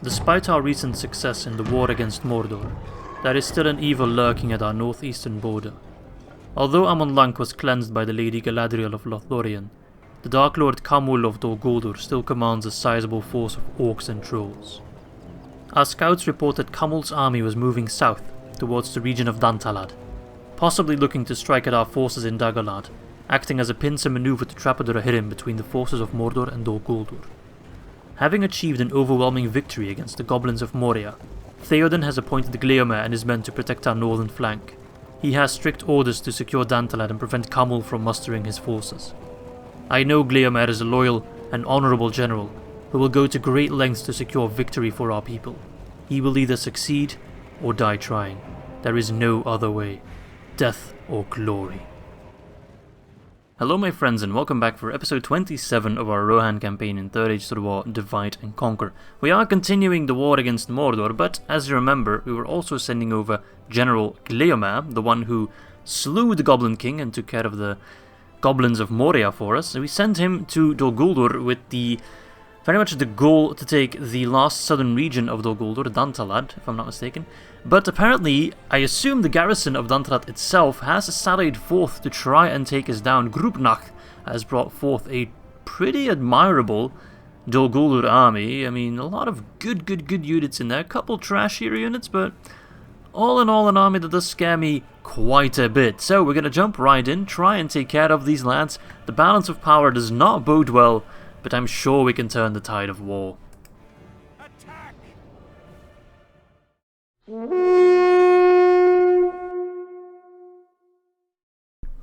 Despite our recent success in the war against Mordor, there is still an evil lurking at our northeastern border. Although Amon Lank was cleansed by the Lady Galadriel of Lothlorien, the Dark Lord Muil of Dol Guldur still commands a sizable force of orcs and trolls. Our scouts reported Muil's army was moving south towards the region of Dantalad, possibly looking to strike at our forces in Dagorlad, acting as a pincer maneuver to trap a Rohirrim between the forces of Mordor and Dol Guldur. Having achieved an overwhelming victory against the goblins of Moria, Theoden has appointed Gleomer and his men to protect our northern flank. He has strict orders to secure Dantalad and prevent Muil from mustering his forces. I know Gleomer is a loyal and honourable general who will go to great lengths to secure victory for our people. He will either succeed or die trying. There is no other way. Death or glory. Hello my friends and welcome back for episode 27 of our Rohan campaign in 3rd Age of the War, Divide and Conquer. We are continuing the war against Mordor, but as you remember, we were also sending over General Gleomer, the one who slew the Goblin King and took care of the goblins of Moria for us. So we sent him to Dol Guldur with very much the goal to take the last southern region of Dol Guldur, Dantalad, if I'm not mistaken. But apparently, I assume the garrison of Dantalad itself has sallied forth to try and take us down. Grubnach has brought forth a pretty admirable Dol Guldur army. I mean, a lot of good units in there. A couple trashier units, but all in all, an army that does scare me quite a bit. So we're going to jump right in, try and take care of these lads. The balance of power does not bode well, but I'm sure we can turn the tide of war.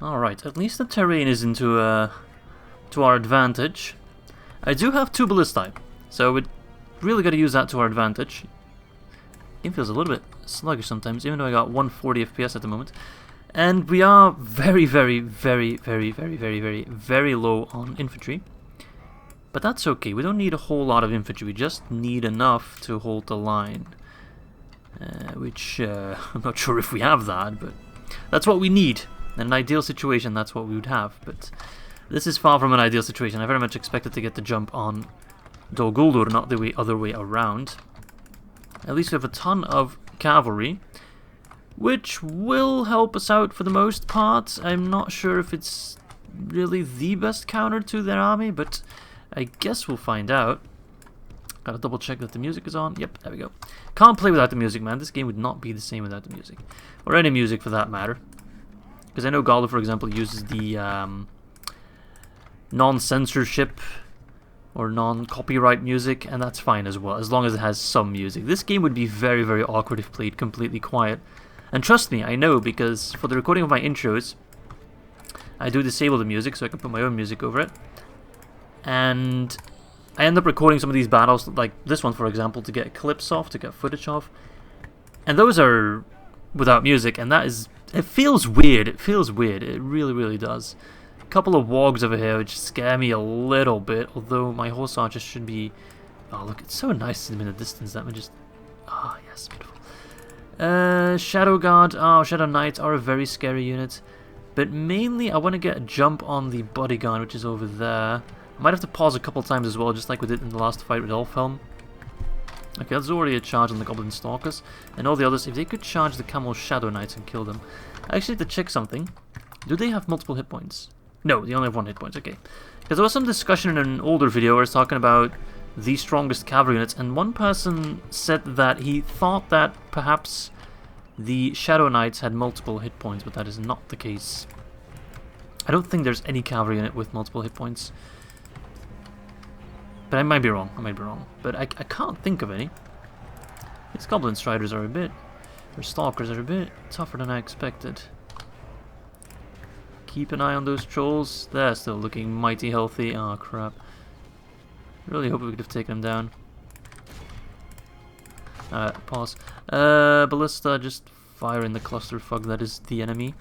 Alright, at least the terrain is to our advantage. I do have 2 ballistae, so we really got to use that to our advantage. Game feels a little bit sluggish sometimes, even though I got 140 FPS at the moment. And we are very low on infantry. But that's okay, we don't need a whole lot of infantry, we just need enough to hold the line. Which, I'm not sure if we have that, but that's what we need. In an ideal situation, that's what we would have, but this is far from an ideal situation. I very much expected to get the jump on Dol Guldur, not the other way around. At least we have a ton of cavalry, which will help us out for the most part. I'm not sure if it's really the best counter to their army, but I guess we'll find out. Gotta double check that the music is on. Yep, there we go. Can't play without the music, man. This game would not be the same without the music. Or any music for that matter. Because I know Guldur, for example, uses the non-censorship or non-copyright music, and that's fine as well, as long as it has some music. This game would be very awkward if played completely quiet. And trust me, I know, because for the recording of my intros, I do disable the music so I can put my own music over it. And I end up recording some of these battles, like this one for example, to get clips off, to get footage off. And those are without music, and that is... it feels weird, it really does. A couple of wargs over here which scare me a little bit, although my horse archers should be... oh look, it's so nice to them in the distance, that would just... ah, yes, beautiful. Shadow Guard, Shadow Knights are a very scary unit. But mainly I want to get a jump on the Bodyguard, which is over there. I might have to pause a couple times as well, just like we did in the last fight with Elfhelm. Okay, that's already a charge on the Goblin Stalkers. And all the others, if they could charge the Camel Shadow Knights and kill them. I actually need to check something. Do they have multiple hit points? No, they only have 1 hit point, okay. Because there was some discussion in an older video where I was talking about the strongest cavalry units, and one person said that he thought that perhaps the Shadow Knights had multiple hit points, but that is not the case. I don't think there's any cavalry unit with multiple hit points. But I might be wrong, But I can't think of any. These Goblin Striders are a bit... or Stalkers are a bit tougher than I expected. Keep an eye on those trolls. They're still looking mighty healthy. Oh crap. Really hope we could have taken them down. Pause. Ballista, just fire in the clusterfuck that is the enemy.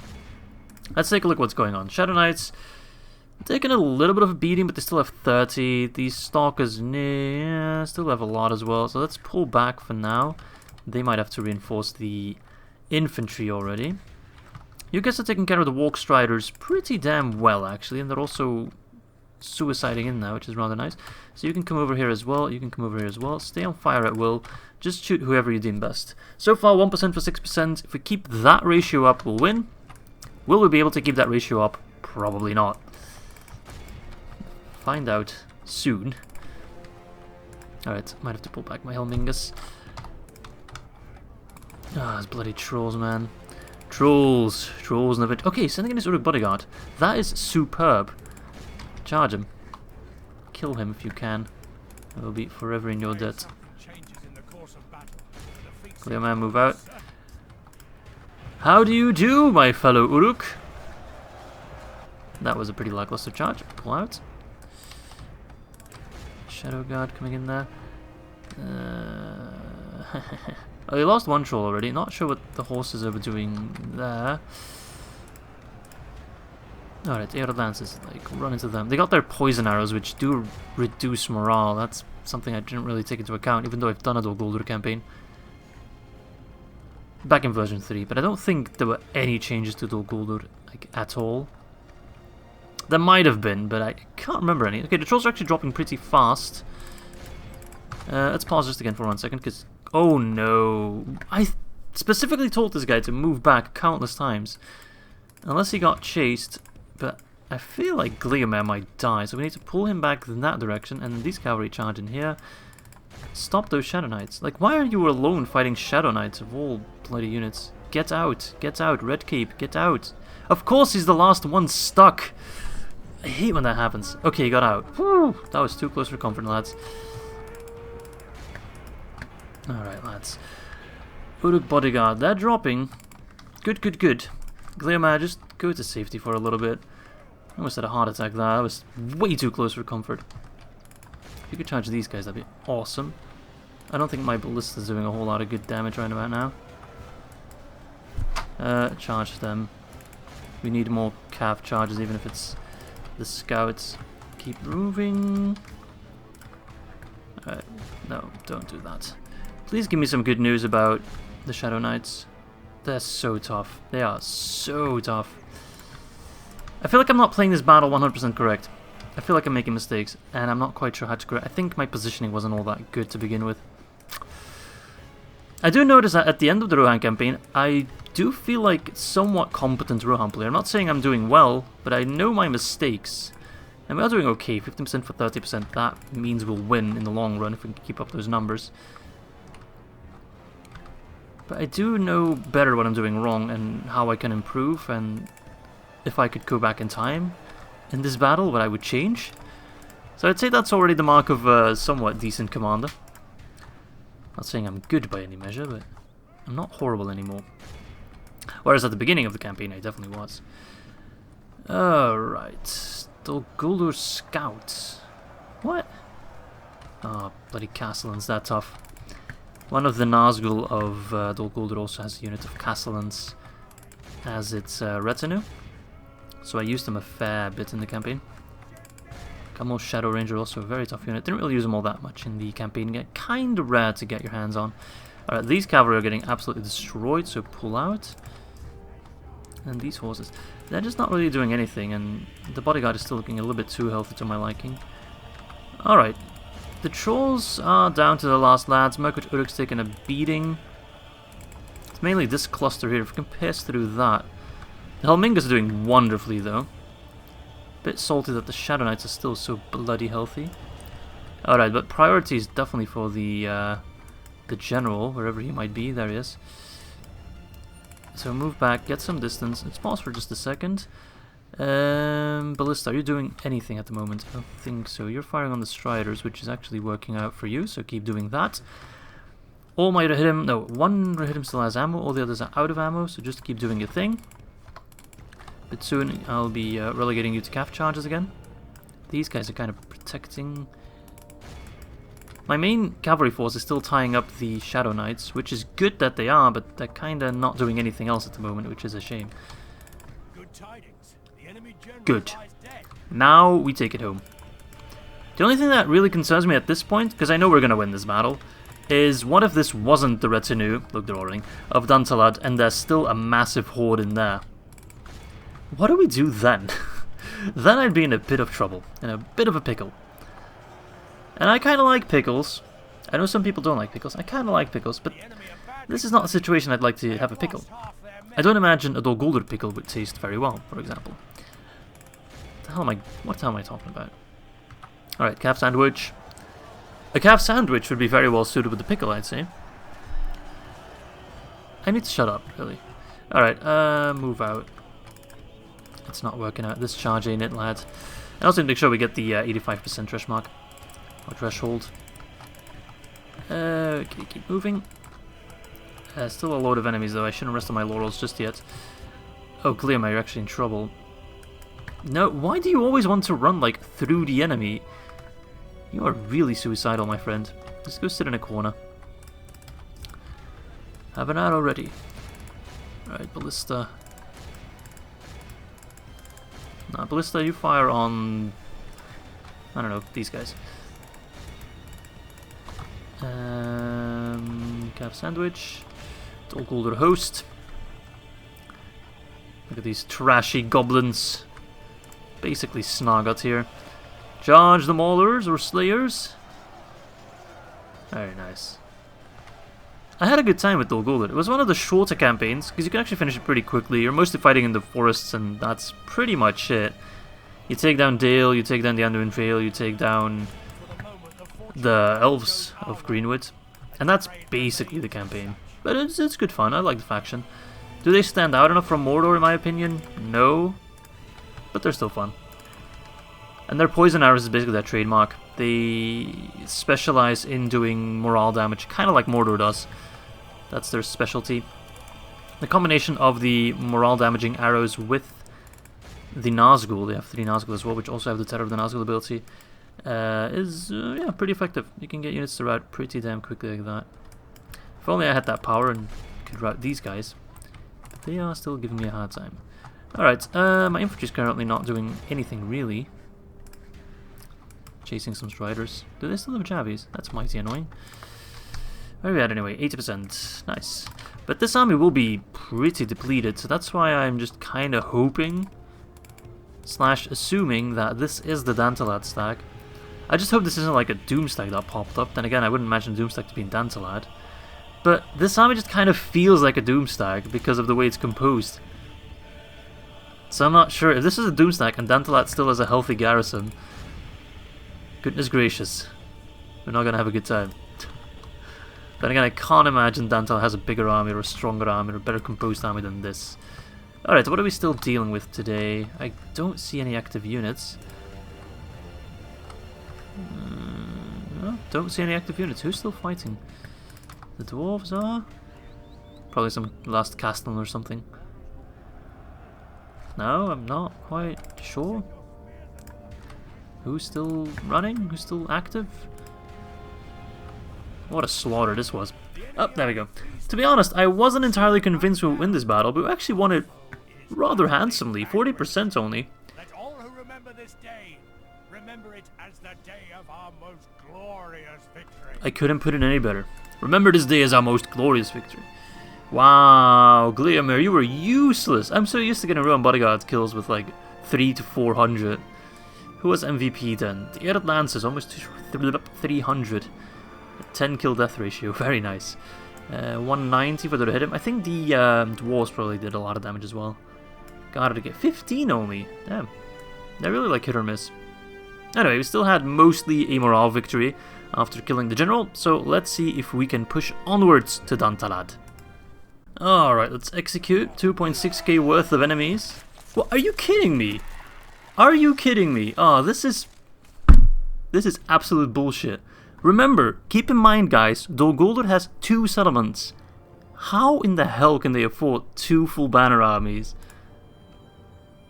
Let's take a look what's going on. Shadow Knights... taking a little bit of a beating, but they still have 30. These Stalkers still have a lot as well, so let's pull back for now. They might have to reinforce the infantry already. You guys are taking care of the Walk Striders pretty damn well, actually, and they're also suiciding in there, which is rather nice. So you can come over here as well, you can come over here as well. Stay on fire at will. Just shoot whoever you deem best. So far, 1% for 6%. If we keep that ratio up, we'll win. Will we be able to keep that ratio up? Probably not. Find out soon. Alright, might have to pull back my Helmingus. Ah, those bloody trolls, man. Trolls. Trolls never... Okay, sending in his Uruk bodyguard. That is superb. Charge him. Kill him if you can. I will be forever in your debt. Clear man, move out. How do you do, my fellow Uruk? That was a pretty lackluster charge. Pull out. Shadow Guard coming in there. Oh, they lost one troll already. Not sure what the horses are doing there. Alright, Ered Lances, like, run into them. They got their poison arrows, which do reduce morale. That's something I didn't really take into account, even though I've done a Dol Guldur campaign back in version 3, but I don't think there were any changes to Dol Guldur, like, at all. There might have been, but I can't remember any. Okay, the trolls are actually dropping pretty fast. Let's pause just again for 1 second, because... Oh no! I specifically told this guy to move back countless times. Unless he got chased, but I feel like Gleomir might die, so we need to pull him back in that direction, and these cavalry charge in here. Stop those Shadow Knights. Like, why are you alone fighting Shadow Knights of all bloody units? Get out! Get out! Red Cape, get out! Of course he's the last one stuck! I hate when that happens. Okay, he got out. Whew, that was too close for comfort, lads. Alright, lads. Uruk bodyguard, they're dropping. Good, good, good. Gleomir, just go to safety for a little bit. I almost had a heart attack there. That was way too close for comfort. If you could charge these guys, that'd be awesome. I don't think my ballista's doing a whole lot of good damage right about now. Charge them. We need more cav charges, even if it's the scouts. Keep moving. Alright, no, don't do that. Please give me some good news about the Shadow Knights. They're so tough. They are so tough. I feel like I'm not playing this battle 100% correct. I feel like I'm making mistakes, and I'm not quite sure how to correct. I think my positioning wasn't all that good to begin with. I do notice that at the end of the Rohan campaign, I do feel like somewhat competent Rohan player. I'm not saying I'm doing well, but I know my mistakes. And we are doing okay, 15% for 30%. That means we'll win in the long run if we can keep up those numbers. But I do know better what I'm doing wrong and how I can improve, and if I could go back in time in this battle, what I would change. So I'd say that's already the mark of a somewhat decent commander. Not saying I'm good by any measure, but I'm not horrible anymore. Whereas at the beginning of the campaign, I definitely was. Alright. Dol Guldur Scouts. What? Oh, bloody Castellans, they're tough. One of the Nazgul of Dol Guldur also has a unit of Castellans as its retinue. So I used them a fair bit in the campaign. Camel Shadow Ranger, also a very tough unit. Didn't really use them all that much in the campaign. Kind of rare to get your hands on. Alright, these cavalry are getting absolutely destroyed, so pull out. And these horses, they're just not really doing anything, and the bodyguard is still looking a little bit too healthy to my liking. Alright, the trolls are down to the last lads. Mirkwood Uruk's taking a beating. It's mainly this cluster here. If we can pierce through that. The Helmingas are doing wonderfully, though. Bit salty that the Shadow Knights are still so bloody healthy. Alright, but priority is definitely for the general, wherever he might be. There he is. So move back, get some distance. Let's pause for just a second. Ballista, are you doing anything at the moment? I don't think so. You're firing on the Striders, which is actually working out for you, so keep doing that. All my Rohirrim, no, one Rohirrim still has ammo, all the others are out of ammo, so just keep doing your thing. But soon I'll be relegating you to cav charges again. These guys are kind of protecting. My main cavalry force is still tying up the Shadow Knights, which is good that they are, but they're kind of not doing anything else at the moment, which is a shame. Good tidings. The enemy general Good. lies dead. Now we take it home. The only thing that really concerns me at this point, because I know we're going to win this battle, is what if this wasn't the retinue, look, they're all ring, of Dantalad, and there's still a massive horde in there? What do we do then? then I'd be in a bit of trouble, in a bit of a pickle. And I kind of like pickles. I know some people don't like pickles. I kind of like pickles, but this is not a situation I'd like to have a pickle. I don't imagine a Dol Guldur pickle would taste very well, for example. What the hell am I talking about? Alright, calf sandwich. A calf sandwich would be very well suited with the pickle, I'd say. I need to shut up, really. Alright, move out. It's not working out. This charge ain't it, lad. I also need to make sure we get the 85% thresh mark. Or threshold. Okay, keep moving. Still a load of enemies, though. I shouldn't rest on my laurels just yet. Oh, Gleam, you're actually in trouble. No, why do you always want to run, like, through the enemy? You are really suicidal, my friend. Just go sit in a corner. Have an arrow ready. Alright, Ballista. Nah, Ballista, you fire on... I don't know, these guys. Calf sandwich. Dol Guldur host. Look at these trashy goblins. Basically Snargot here. Charge the maulers or slayers. Very nice. I had a good time with Dol Guldur. It was one of the shorter campaigns, because you can actually finish it pretty quickly. You're mostly fighting in the forests, and that's pretty much it. You take down Dale, you take down the Anduin Vale, you take down the Elves of Greenwood. And that's basically the campaign. But it's good fun, I like the faction. Do they stand out enough from Mordor, in my opinion? No. But they're still fun. And their poison arrows is basically their trademark. They specialize in doing morale damage, kind of like Mordor does. That's their specialty. The combination of the morale damaging arrows with the Nazgul, they have 3 Nazgul as well, which also have the Terror of the Nazgul ability, is yeah, pretty effective. You can get units to rout pretty damn quickly like that. If only I had that power and could rout these guys. But they are still giving me a hard time. Alright, my infantry is currently not doing anything really. Chasing some striders. Do they still have jabbies? That's mighty annoying. Where are we at anyway? 80%. Nice. But this army will be pretty depleted, so that's why I'm just kind of hoping / assuming that this is the Dantalad stack. I just hope this isn't like a Doom stack that popped up. Then again, I wouldn't imagine Doom stack to be in Dantalad. But this army just kind of feels like a Doom stack because of the way it's composed. So I'm not sure if this is a Doom stack and Dantalad still has a healthy garrison. Goodness gracious, we're not gonna have a good time. Then again, I can't imagine Dantalad has a bigger army or a stronger army or a better composed army than this. Alright, what are we still dealing with today? I don't see any active units. No, don't see any active units. Who's still fighting? The dwarves are? Probably some last Castellan or something. No, I'm not quite sure. Who's still running? Who's still active? What a slaughter this was. Oh, there we go. To be honest, I wasn't entirely convinced we would win this battle, but we actually won it rather handsomely. 40% only. Let all who remember this day remember it as the day of our most glorious victory. I couldn't put it any better. Remember this day as our most glorious victory. Wow, Gleamir, you were useless. I'm so used to getting Rohan bodyguard kills with like 300 to 400. Who was MVP then? The Ered Lancers, almost 300. 10 kill death ratio, very nice. 190 for the hit him. I think the dwarves probably did a lot of damage as well. Got it to get 15 only. Damn. They're really like hit or miss. Anyway, we still had mostly a morale victory after killing the general, so let's see if we can push onwards to Dantalad. Alright, let's execute 2.6k worth of enemies. What, are you kidding me? Are you kidding me? Oh, this is absolute bullshit. Remember, keep in mind guys, Dol Guldur has 2 settlements. How in the hell can they afford 2 full banner armies?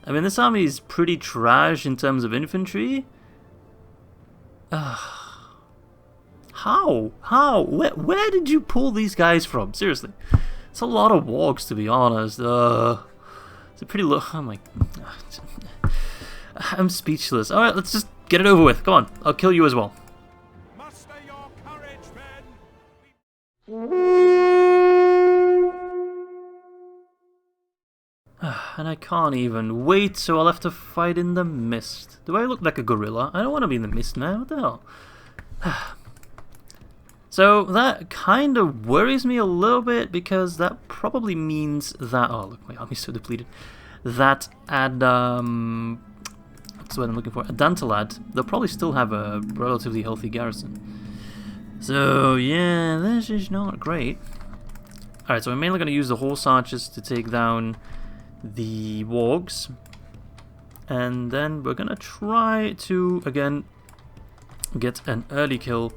I mean, this army is pretty trash in terms of infantry. How? How? Where did you pull these guys from? Seriously. It's a lot of walks, to be honest. It's a pretty low... Oh my... I'm speechless. Alright, let's just get it over with. Come on, I'll kill you as well. Muster your courage, men. And I can't even wait, so I'll have to fight in the mist. Do I look like a gorilla? I don't want to be in the mist now. What the hell? So that kind of worries me a little bit, because that probably means that... Oh, look, my army's so depleted. That at... what's the word I'm looking for? At Dantalad, they'll probably still have a relatively healthy garrison. So, yeah, this is not great. Alright, so I'm mainly going to use the horse archers to take down the wargs. And then we're going to try to, again, get an early kill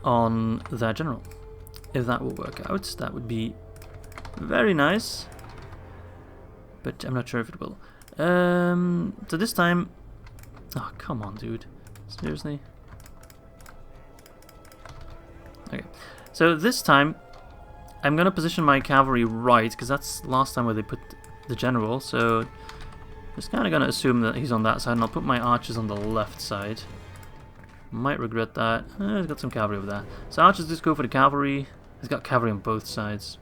on that general. If that will work out, that would be very nice. But I'm not sure if it will. So this time... Oh, come on, dude. Seriously? Okay. So this time, I'm going to position my cavalry right, because that's last time where they put the general. So just kind of going to assume that he's on that side, and I'll put my archers on the left side. Might regret that. He's got some cavalry over there. So archers just go for the cavalry. He's got cavalry on both sides.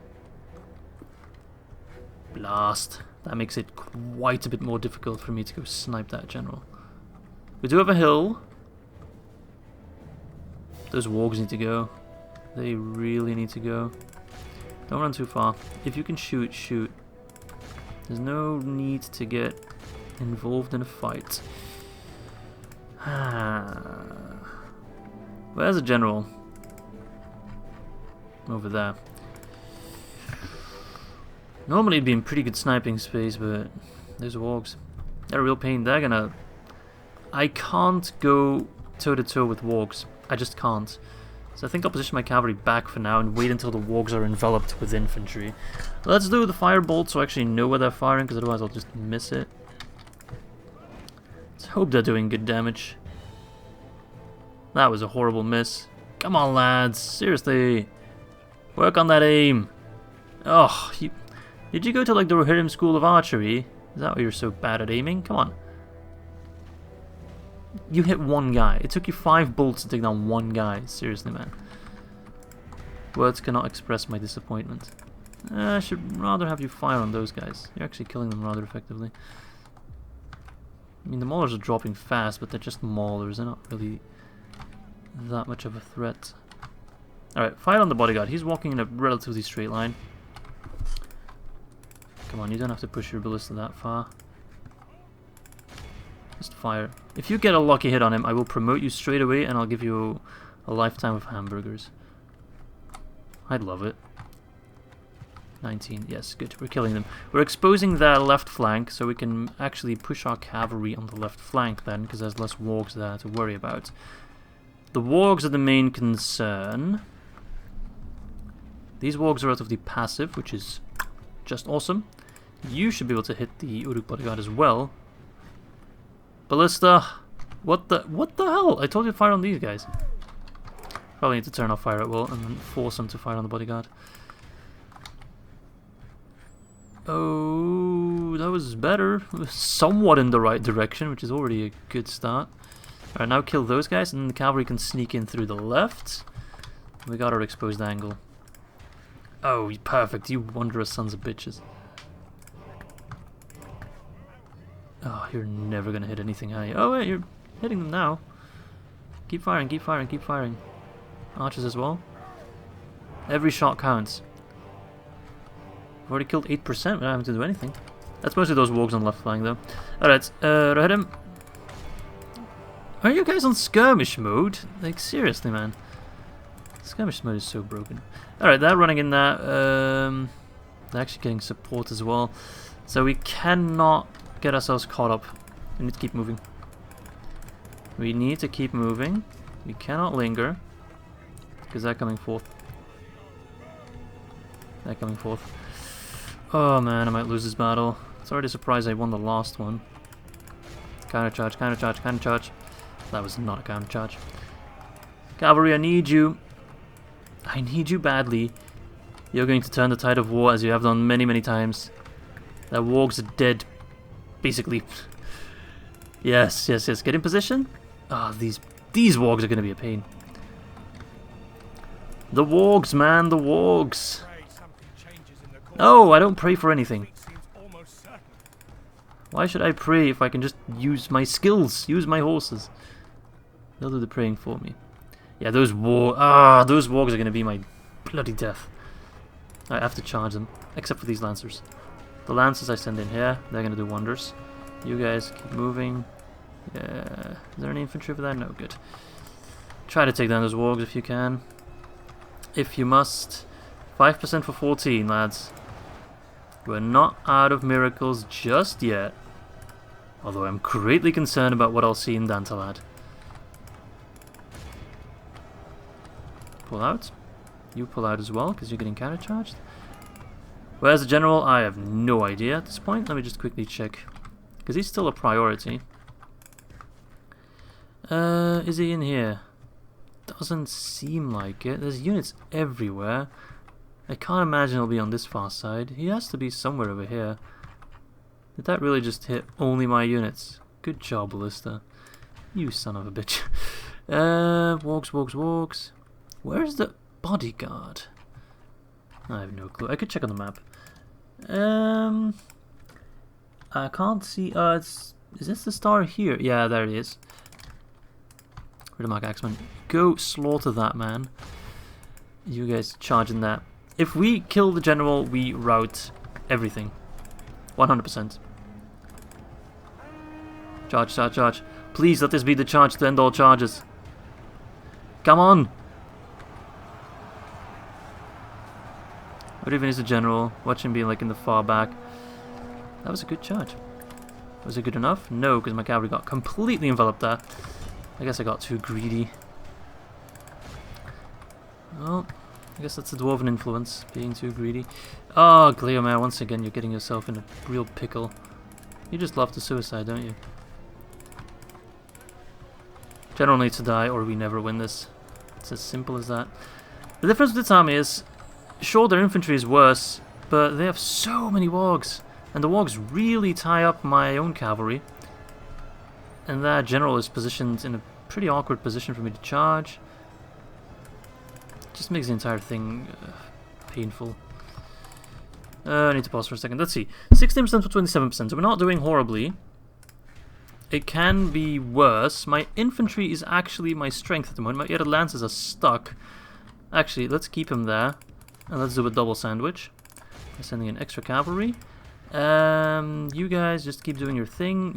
Blast. That makes it quite a bit more difficult for me to go snipe that general. We do have a hill. Those wargs need to go. They really need to go. Don't run too far. If you can shoot, shoot. There's no need to get involved in a fight. Where's the general? Over there. Normally it'd be in pretty good sniping space, but there's wargs. They're a real pain. They're gonna... I can't go toe-to-toe with wargs. I just can't. So I think I'll position my cavalry back for now and wait until the wargs are enveloped with infantry. Let's do the firebolt so I actually know where they're firing, because otherwise I'll just miss it. Let's hope they're doing good damage. That was a horrible miss. Come on, lads. Seriously. Work on that aim. Oh, did you go to like the Rohirrim School of Archery? Is that why you're so bad at aiming? Come on. You hit one guy. It took you 5 bolts to take down one guy. Seriously, man. Words cannot express my disappointment. I should rather have you fire on those guys. You're actually killing them rather effectively. I mean, the maulers are dropping fast, but they're just maulers. They're not really that much of a threat. Alright, fire on the bodyguard. He's walking in a relatively straight line. Come on, you don't have to push your ballista that far. Just fire. If you get a lucky hit on him, I will promote you straight away and I'll give you a lifetime of hamburgers. I'd love it. 19, yes, good. We're killing them. We're exposing their left flank, so we can actually push our cavalry on the left flank then, because there's less wargs there to worry about. The wargs are the main concern. These wargs are relatively passive, which is just awesome. You should be able to hit the Uruk bodyguard as well. Ballista! What the hell? I told you to fire on these guys. Probably need to turn off fire at will and then force them to fire on the bodyguard. Oh, that was better. Somewhat in the right direction, which is already a good start. Alright, now kill those guys, and the cavalry can sneak in through the left. We got our exposed angle. Oh, perfect, you wondrous sons of bitches. Oh, you're never gonna hit anything, are you? Oh wait, you're hitting them now. Keep firing, keep firing, keep firing. Archers as well. Every shot counts. I've already killed 8% without having to do anything. That's mostly those wargs on the left flank though. Alright, Rohirrim. Are you guys on skirmish mode? Like, seriously, man. Skirmish mode is so broken. Alright, they're running in there. They're actually getting support as well. So we cannot get ourselves caught up. We need to keep moving. We need to keep moving. We cannot linger. Because they're coming forth. They're coming forth. Oh man, I might lose this battle. It's already a surprise I won the last one. Counter charge, counter charge, counter charge. That was not a counter charge. Cavalry, I need you. I need you badly. You're going to turn the tide of war as you have done many, many times. Their wargs are dead. Basically. Yes, yes, yes. Get in position. Ah, these wargs are going to be a pain. The wargs, man, the wargs. Oh, I don't pray for anything. Why should I pray if I can just use my skills? Use my horses. They'll do the praying for me. Yeah, those those wargs are going to be my bloody death. I have to charge them, except for these lancers. The lancers I send in here, they're going to do wonders. You guys keep moving. Yeah. Is there any infantry over there? No, good. Try to take down those wargs if you can. If you must. 5% for 14, lads. We're not out of miracles just yet. Although I'm greatly concerned about what I'll see in Dantalad. Pull out. You pull out as well, because you're getting countercharged. Where's the general? I have no idea at this point. Let me just quickly check. Because he's still a priority. Is he in here? Doesn't seem like it. There's units everywhere. I can't imagine he'll be on this far side. He has to be somewhere over here. Did that really just hit only my units? Good job, Ballista. You son of a bitch. Wargs. Where's the bodyguard? I have no clue. I could check on the map. I can't see. Is this the star here? Yeah, there it is. Riddermark Axeman. Go slaughter that man. You guys charging that. If we kill the general, we rout everything. 100%. Charge. Please let this be the charge to end all charges. Come on! What even is the general? Watch him being like in the far back. That was a good charge. Was it good enough? No, because my cavalry got completely enveloped there. I guess I got too greedy. Well, I guess that's the dwarven influence, being too greedy. Oh, Gleomere, once again you're getting yourself in a real pickle. You just love the suicide, don't you? General needs to die or we never win this. It's as simple as that. The difference with this army is, sure their infantry is worse, but they have so many wargs. And the wargs really tie up my own cavalry. And that general is positioned in a pretty awkward position for me to charge. Just makes the entire thing painful. I need to pause for a second. Let's see. 16% for 27%. So we're not doing horribly. It can be worse. My infantry is actually my strength at the moment. My Ered lancers are stuck. Actually, let's keep him there. And let's do a double sandwich. I'm sending in extra cavalry. You guys just keep doing your thing.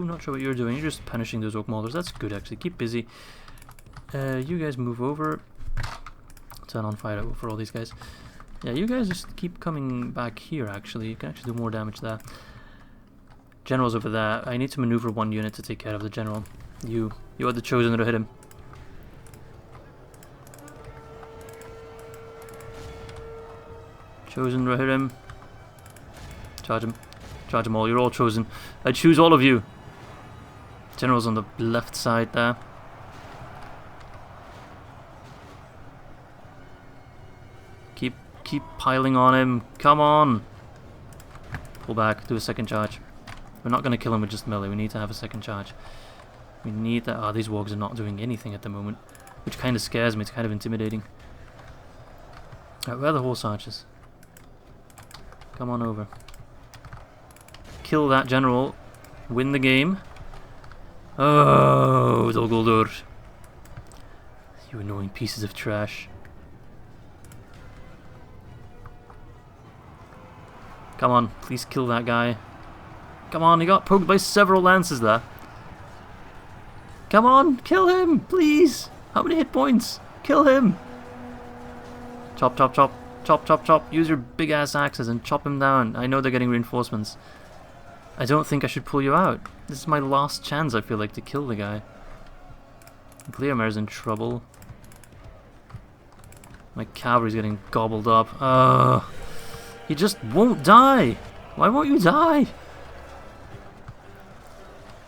Not sure what you're doing. You're just punishing those Orc Maulers. That's good, actually. Keep busy. You guys move over. Turn on fire for all these guys. Yeah, you guys just keep coming back here, actually. You can actually do more damage there. General's over there. I need to maneuver one unit to take care of the general. You are the chosen to hit him. Chosen to hit him. Charge him. Charge them all. You're all chosen. I choose all of you. General's on the left side there. Keep piling on him. Come on. Pull back. Do a second charge. We're not going to kill him with just melee. We need to have a second charge. We need that. These wargs are not doing anything at the moment, which kind of scares me. It's kind of intimidating. Alright, where are the horse archers? Come on over. Kill that general. Win the game. Oh, Guldur. You annoying pieces of trash. Come on, please kill that guy. Come on, he got poked by several lances there. Come on, kill him, please. How many hit points? Kill him. Chop, chop, chop. Chop, chop, chop. Use your big ass axes and chop him down. I know they're getting reinforcements. I don't think I should pull you out. This is my last chance, I feel like, to kill the guy. Gleomere's in trouble. My cavalry's getting gobbled up. He just won't die. Why won't you die?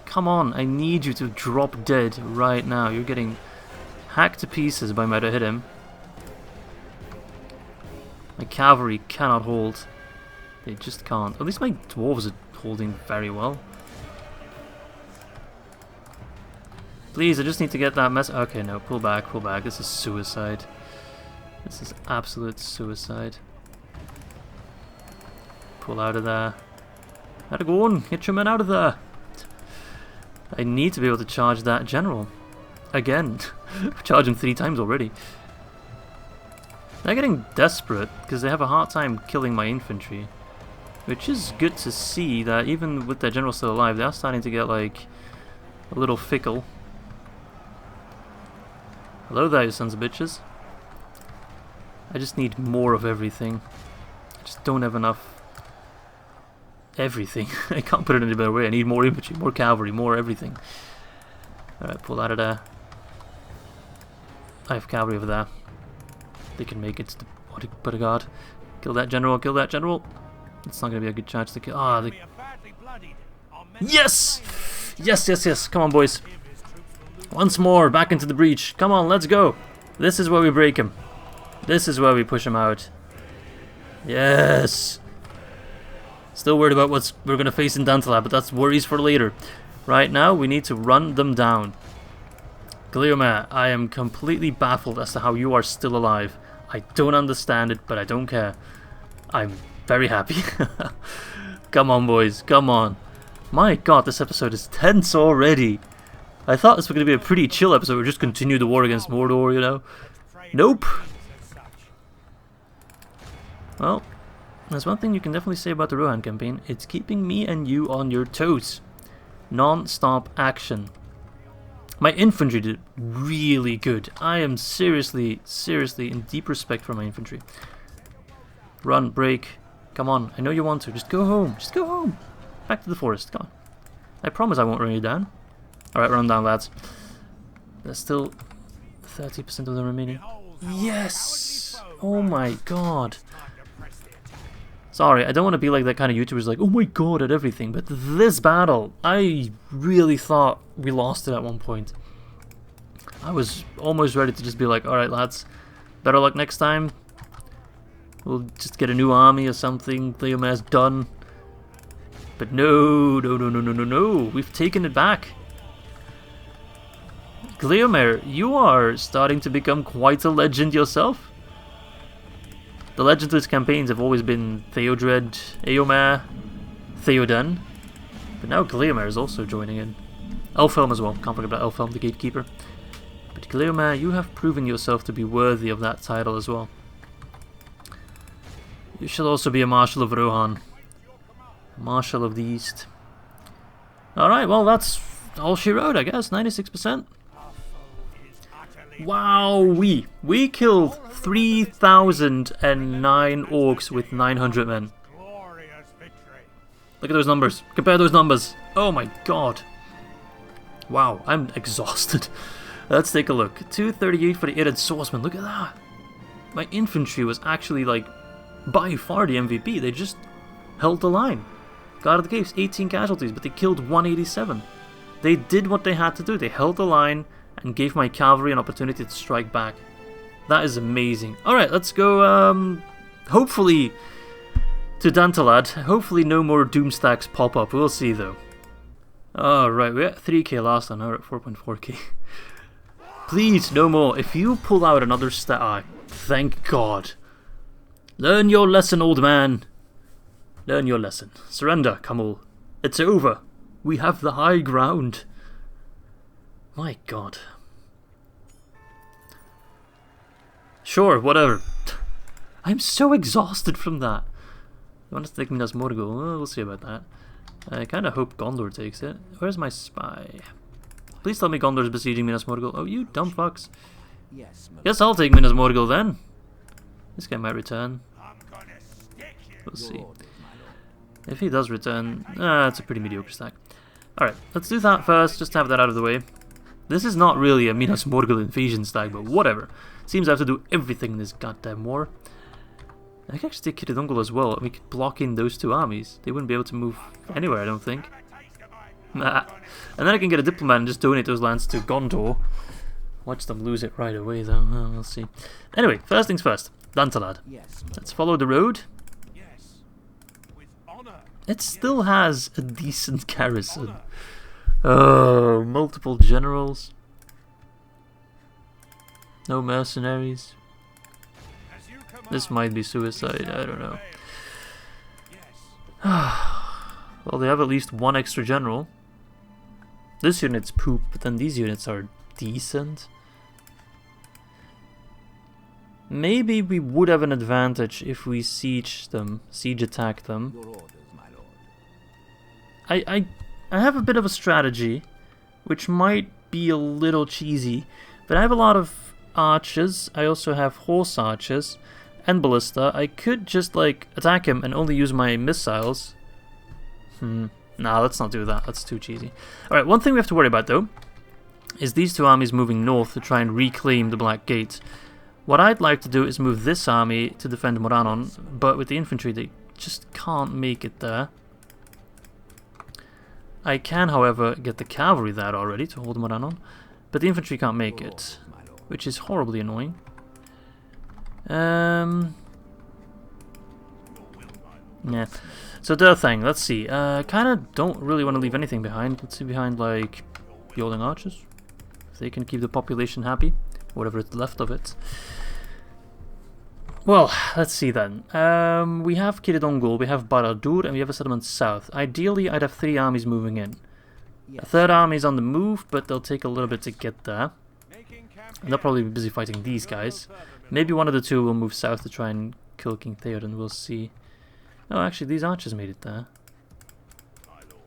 Come on, I need you to drop dead right now. You're getting hacked to pieces by me to hit him. My cavalry cannot hold. They just can't. At least my dwarves are holding very well. Please, I just need to get that mess. Okay, no, pull back, pull back. This is suicide. This is absolute suicide. Pull out of there. Gotta go on, get your men out of there. I need to be able to charge that general. Again. Charge him 3 times already. They're getting desperate because they have a hard time killing my infantry. Which is good to see that even with their general still alive, they are starting to get like a little fickle. Hello there, you sons of bitches. I just need more of everything. I just don't have enough. Everything. I can't put it in a better way. I need more infantry, more cavalry, more everything. Alright, pull that out of there. I have cavalry over there. They can make it to the bodyguard. Kill that general, kill that general. It's not going to be a good chance to kill. Ah, they... Yes! Yes, yes, yes. Come on, boys. Once more, back into the breach. Come on, let's go. This is where we break him. This is where we push him out. Yes! Still worried about what we're going to face in Dantalad, but that's worries for later. Right now, we need to run them down. Gleomir, I am completely baffled as to how you are still alive. I don't understand it, but I don't care. I'm very happy. Come on, boys, come on. My god, this episode is tense already. I thought this was going to be a pretty chill episode. We'll just continue the war against Mordor, you know. Nope. Well, there's one thing you can definitely say about the Rohan campaign. It's keeping me and you on your toes. Non-stop action. My infantry did really good. I am seriously in deep respect for my infantry. Run, break. Come on, I know you want to. Just go home. Just go home. Back to the forest. Come on. I promise I won't run you down. Alright, run down, lads. There's still 30% of them remaining. Yes! Oh my god. Sorry, I don't want to be like that kind of YouTuber like, oh my god at everything, but this battle, I really thought we lost it at one point. I was almost ready to just be like, alright lads, better luck next time. We'll just get a new army or something, Gleomir's done. But no, we've taken it back. Gleomir, you are starting to become quite a legend yourself. The legendless campaigns have always been Theodred, Eomer, Theoden, but now Gleomir is also joining in. Elfhelm as well, can't forget about Elfhelm, the gatekeeper. But Gleomir, you have proven yourself to be worthy of that title as well. You shall also be a Marshal of Rohan. Marshal of the East. Alright, well that's all she wrote, I guess, 96%. Wow, we killed 3,009 orcs with 900 men. Look at those numbers. Compare those numbers. Oh my god. Wow, I'm exhausted. Let's take a look. 238 for the Ered swordsman. Look at that. My infantry was actually like by far the MVP. They just held the line. Guard of the Caves, 18 casualties, but they killed 187. They did what they had to do. They held the line and gave my cavalry an opportunity to strike back. That is amazing. Alright, let's go, hopefully to Dantalad. Hopefully no more doom stacks pop up. We'll see, though. Alright, we're at 3k last time. Now we're at 4.4k. Please, no more. If you pull out another stat... thank God. Learn your lesson, old man. Learn your lesson. Surrender, Camul. It's over. We have the high ground. My god. Sure, whatever. I'm so exhausted from that. You want us to take Minas Morgul? Well, we'll see about that. I kind of hope Gondor takes it. Where's my spy? Please tell me Gondor is besieging Minas Morgul. Oh, you dumb fucks. Yes, guess I'll take Minas Morgul then. This guy might return. We'll see. If he does return, it's a pretty mediocre stack. Alright, let's do that first, just to have that out of the way. This is not really a Minas Morgul invasion stack, but whatever. Seems I have to do everything in this goddamn war. I could actually take Kiridungul as well, and we could block in those two armies. They wouldn't be able to move anywhere, I don't think. Nah. And then I can get a diplomat and just donate those lands to Gondor. Watch them lose it right away, though. Oh, we'll see. Anyway, first things first. Dantalad. Let's follow the road. It still has a decent garrison. Oh, multiple generals. No mercenaries. This might be suicide, I don't know. Well, they have at least one extra general. This unit's poop, but then these units are decent. Maybe we would have an advantage if we siege attack them. Your orders, my lord. I have a bit of a strategy, which might be a little cheesy, but I have a lot of archers. I also have horse archers and ballista. I could just like attack him and only use my missiles. Nah, let's not do that. That's too cheesy. Alright, one thing we have to worry about though is these two armies moving north to try and reclaim the Black Gate. What I'd like to do is move this army to defend Morannon, but with the infantry they just can't make it there. I can, however, get the cavalry there already to hold Morannon, but the infantry can't make it, which is horribly annoying. Yeah. So Durthang, let's see. Kind of don't really want to leave anything behind. Let's see behind like Yoling Archers, if they can keep the population happy, whatever is left of it. Well, let's see then. We have Kiridongul, we have Barad-dûr, and we have a settlement south. Ideally, I'd have 3 armies moving in. A third army's on the move, but they'll take a little bit to get there. And they'll probably be busy fighting these guys. Maybe one of the two will move south to try and kill King Theoden, we'll see. Oh, actually, these archers made it there.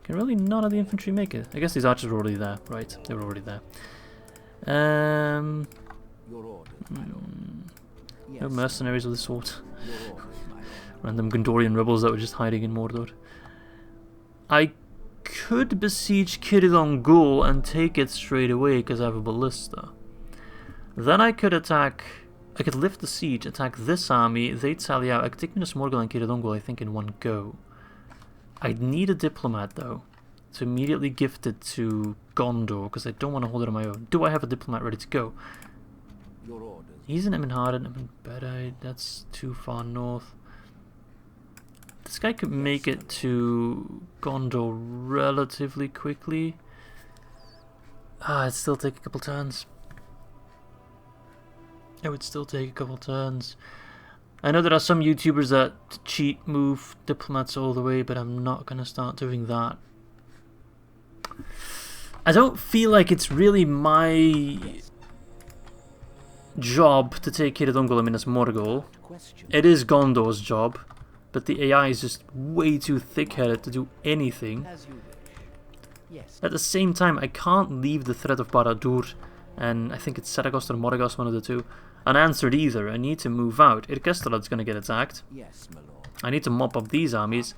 Can really none of the infantry make it? I guess these archers were already there. Right, they were already there. Your orders, No mercenaries of the sort. Random Gondorian rebels that were just hiding in Mordor. I could besiege Kiridongul and take it straight away because I have a ballista. Then I could attack... I could lift the siege, attack this army, they'd sally out. I could take Minas Morgul and Kiridongul, I think, in one go. I'd need a diplomat, though, to immediately gift it to Gondor, because I don't want to hold it on my own. Do I have a diplomat ready to go? Your orders. He's in Emyn Hardin, Emyn Bedide, that's too far north. This guy could make it to Gondor relatively quickly. It'd still take a couple turns. It would still take a couple turns. I know there are some YouTubers that cheat move diplomats all the way, but I'm not going to start doing that. I don't feel like it's really my job to take Kiridongul and Minas Morgul. It is Gondor's job, but the AI is just way too thick-headed to do anything. At the same time, I can't leave the threat of Barad-dûr, and I think it's Saragost or Moragos, one of the two, unanswered either. I need to move out. Irkestalad's going to get attacked. Yes, my lord. I need to mop up these armies,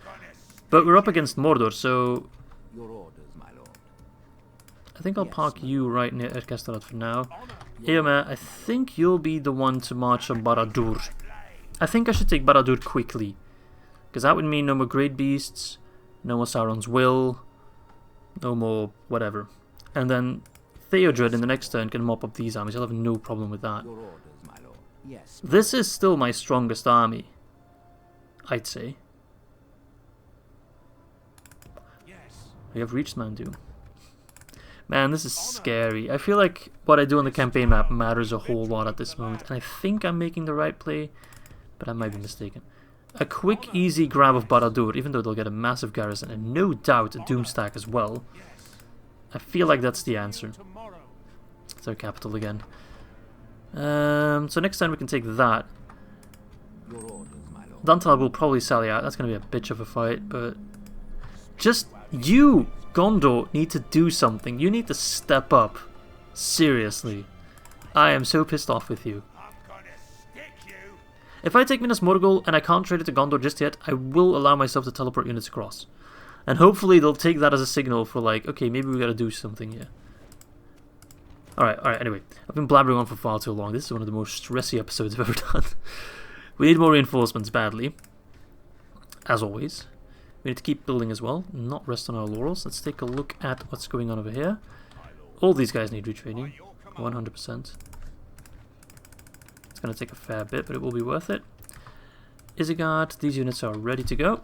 but we're up against Mordor, so Your orders, my lord. I think I'll park you right near Irkestalad for now. Eomer, I think you'll be the one to march on Barad-dûr. I think I should take Barad-dûr quickly, because that would mean no more Great Beasts, no more Sauron's Will, no more whatever. And then Theodred in the next turn can mop up these armies. I'll have no problem with that. Your orders, my lord. Yes. This is still my strongest army, I'd say. We have reached Mount Doom. Man, this is scary. I feel like what I do on the campaign map matters a whole lot at this moment, and I think I'm making the right play, but I might be mistaken. A quick, easy grab of Barad-dûr, even though they'll get a massive garrison, and no doubt a Doomstack as well. I feel like that's the answer. It's our capital again. So next time we can take that. Your orders, my lord. Dantalad will probably sally out. That's going to be a bitch of a fight, but just you, Gondor, need to do something. You need to step up. Seriously. I am so pissed off with you. If I take Minas Morgul and I can't trade it to Gondor just yet, I will allow myself to teleport units across. And hopefully they'll take that as a signal for like, okay, maybe we gotta do something here. Alright, anyway. I've been blabbering on for far too long. This is one of the most stressy episodes I've ever done. We need more reinforcements badly. As always. We need to keep building as well, not rest on our laurels. Let's take a look at what's going on over here. All these guys need retraining, 100%. It's going to take a fair bit, but it will be worth it. Isengard, these units are ready to go.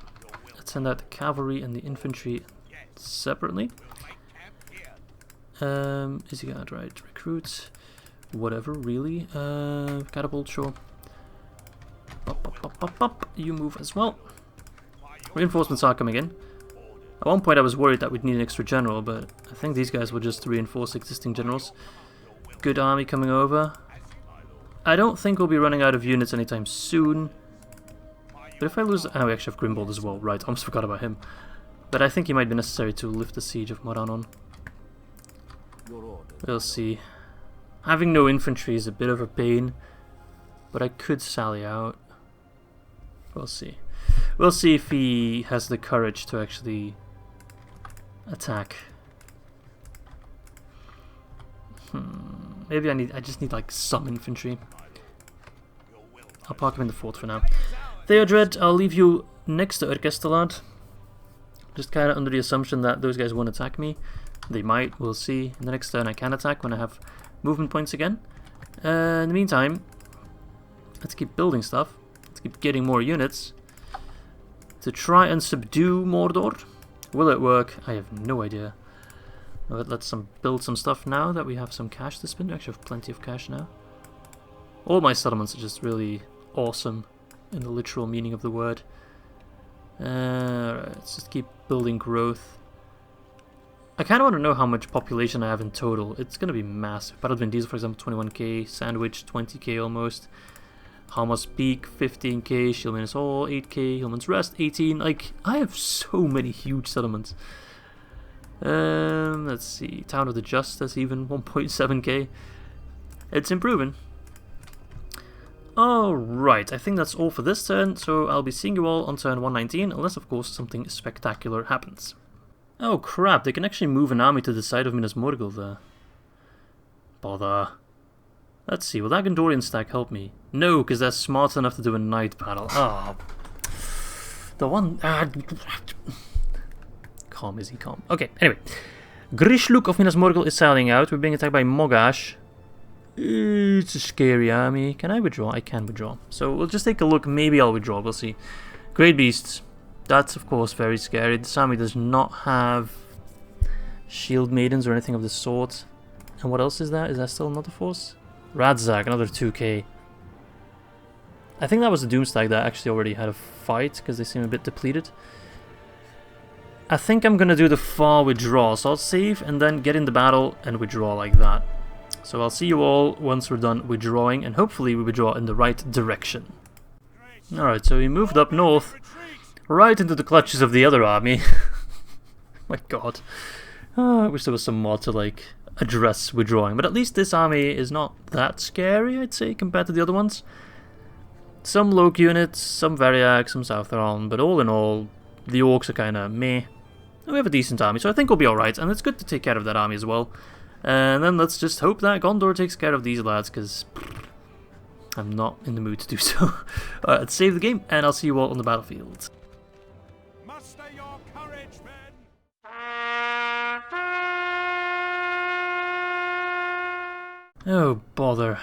Let's send out the cavalry and the infantry separately. Isengard, right, recruit, whatever, really. Catapult, sure. Up. You move as well. Reinforcements are coming in. At one point I was worried that we'd need an extra general, but I think these guys will just reinforce existing generals. Good army coming over. I don't think we'll be running out of units anytime soon. But if I lose... Oh, we actually have Grimbold as well. Right, I almost forgot about him. But I think he might be necessary to lift the siege of Morannon. We'll see. Having no infantry is a bit of a pain. But I could sally out. We'll see. We'll see if he has the courage to actually attack. Maybe I just need like some infantry. I'll park him in the fort for now. Theodred, I'll leave you next to Dantalad. Just kind of under the assumption that those guys won't attack me. They might, we'll see. In the next turn I can attack when I have movement points again. In the meantime, let's keep building stuff. Let's keep getting more units. To try and subdue Mordor. Will it work? I have no idea. But let's build some stuff now that we have some cash to spend. We actually have plenty of cash now. All my settlements are just really awesome in the literal meaning of the word. Right, let's just keep building growth. I kind of want to know how much population I have in total. It's going to be massive. Battle of Vin Diesel, for example, 21k. Sandwich, 20k almost. Halma's Peak, 15k. Shieldman's Hall, 8k. Hillman's Rest, 18. Like, I have so many huge settlements. Let's see. Town of the Justice, even 1.7k. It's improving. Alright, I think that's all for this turn, so I'll be seeing you all on turn 119, unless of course something spectacular happens. Oh crap, they can actually move an army to the side of Minas Morgul there. Bother. Let's see, will that Gondorian stack help me? No, because they're smart enough to do a night battle. Oh. The one... Calm, Izzy, calm. Okay, anyway. Grishluk of Minas Morgul is sailing out. We're being attacked by Mogash. It's a scary army. Can I withdraw? I can withdraw. So we'll just take a look. Maybe I'll withdraw. We'll see. Great Beasts. That's of course very scary. This army does not have Shield Maidens or anything of the sort. And what else is that? Is that still another force? Radzak, another 2k. I think that was the Doomstag that actually already had a fight because they seem a bit depleted. I think I'm gonna do the far withdraw. So I'll save and then get in the battle and withdraw like that. So I'll see you all once we're done withdrawing, and hopefully we withdraw in the right direction. Alright, so we moved up north, right into the clutches of the other army. My god. I wish there was some mod to like address withdrawing, but at least this army is not that scary, I'd say, compared to the other ones. Some Loke units, some Variac, some Sauron, but all in all, the orcs are kinda meh. And we have a decent army, so I think we'll be alright, and it's good to take care of that army as well. And then let's just hope that Gondor takes care of these lads, because I'm not in the mood to do so. Let's save the game, and I'll see you all on the battlefield. Muster your courage, men! Oh, bother.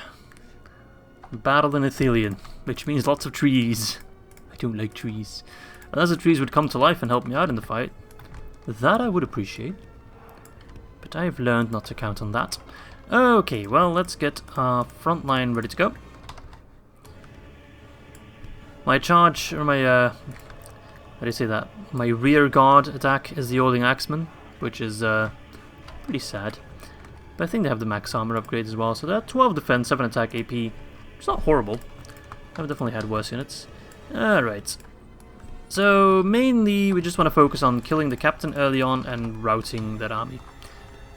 Battle in Ithilien, which means lots of trees. I don't like trees. Unless the trees would come to life and help me out in the fight. That I would appreciate. But I have learned not to count on that. Okay, well, let's get our front line ready to go. My charge, or my, how do you say that? My rear guard attack is the Olding Axeman, which is, pretty sad. But I think they have the max armor upgrade as well, so they're 12 defense, 7 attack AP. It's not horrible. I've definitely had worse units. Alright. So, mainly, we just want to focus on killing the captain early on and routing that army.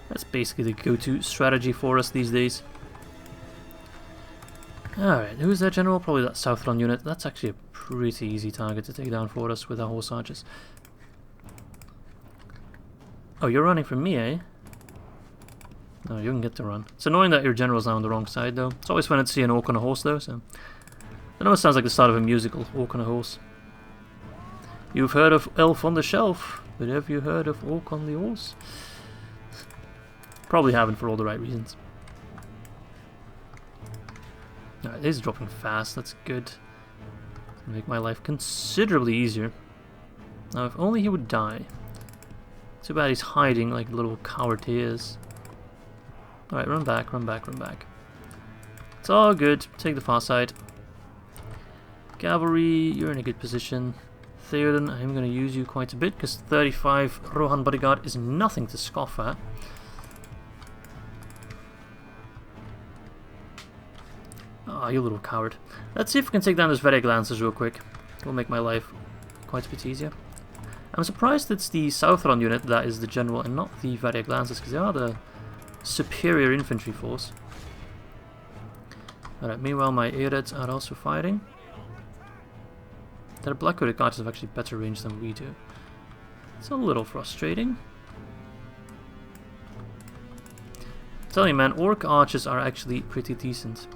That's basically the go-to strategy for us these days. Alright, who's their general? Probably that Sauron unit. That's actually a pretty easy target to take down for us with our horse archers. Oh, you're running from me, eh? No, you can get to run. It's annoying that your general's now on the wrong side, though. It's always fun to see an orc on a horse, though, so... I know it sounds like the start of a musical, orc on a horse. You've heard of Elf on the Shelf, but have you heard of Orc on the Horse? Probably haven't for all the right reasons. Alright, this is dropping fast, that's good. Make my life considerably easier. Now, if only he would die. Too bad he's hiding like the little coward he is. Alright, run back, run back, run back. It's all good, take the far side. Cavalry, you're in a good position. Theoden, I'm going to use you quite a bit, because 35 Rohan bodyguard is nothing to scoff at. Ah, you little coward. Let's see if we can take down those Vareg Lancers real quick. It'll make my life quite a bit easier. I'm surprised it's the Sauron unit that is the general and not the Vareg Lancers, because they are the superior infantry force. Alright, meanwhile my Ereds are also fighting. Their Black Hooded Archers have actually better range than we do. It's a little frustrating. I'm telling you man, Orc Archers are actually pretty decent.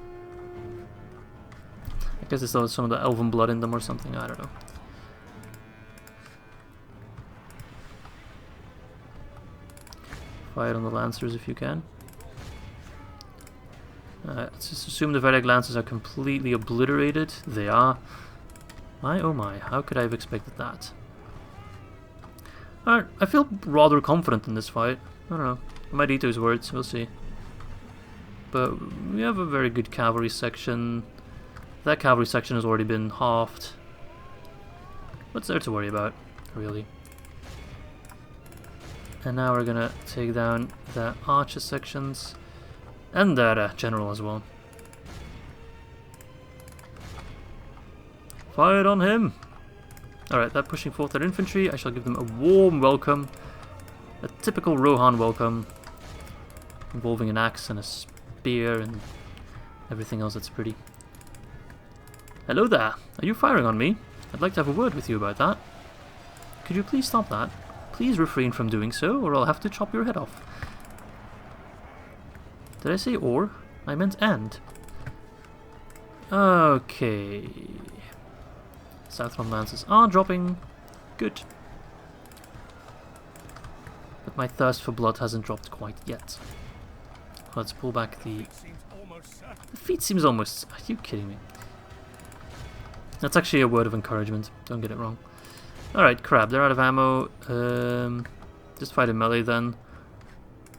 I guess there's some of the Elven blood in them or something, I don't know. Fire on the Lancers if you can. Let's just assume the Vareg Lancers are completely obliterated. They are. My oh my, how could I have expected that? Alright, I feel rather confident in this fight. I don't know. I might eat those words, we'll see. But we have a very good cavalry section. That cavalry section has already been halved. What's there to worry about, really? And now we're gonna take down the archer sections. And that general as well. Fire on him! Alright, they're pushing forth their infantry. I shall give them a warm welcome. A typical Rohan welcome. Involving an axe and a spear and everything else that's pretty. Hello there! Are you firing on me? I'd like to have a word with you about that. Could you please stop that? Please refrain from doing so, or I'll have to chop your head off. Did I say or? I meant and. Okay. Southron Lancers are dropping. Good. But my thirst for blood hasn't dropped quite yet. Let's pull back the... The feat seems almost... Are you kidding me? That's actually a word of encouragement. Don't get it wrong. Alright, crap. They're out of ammo. Just fight in melee then.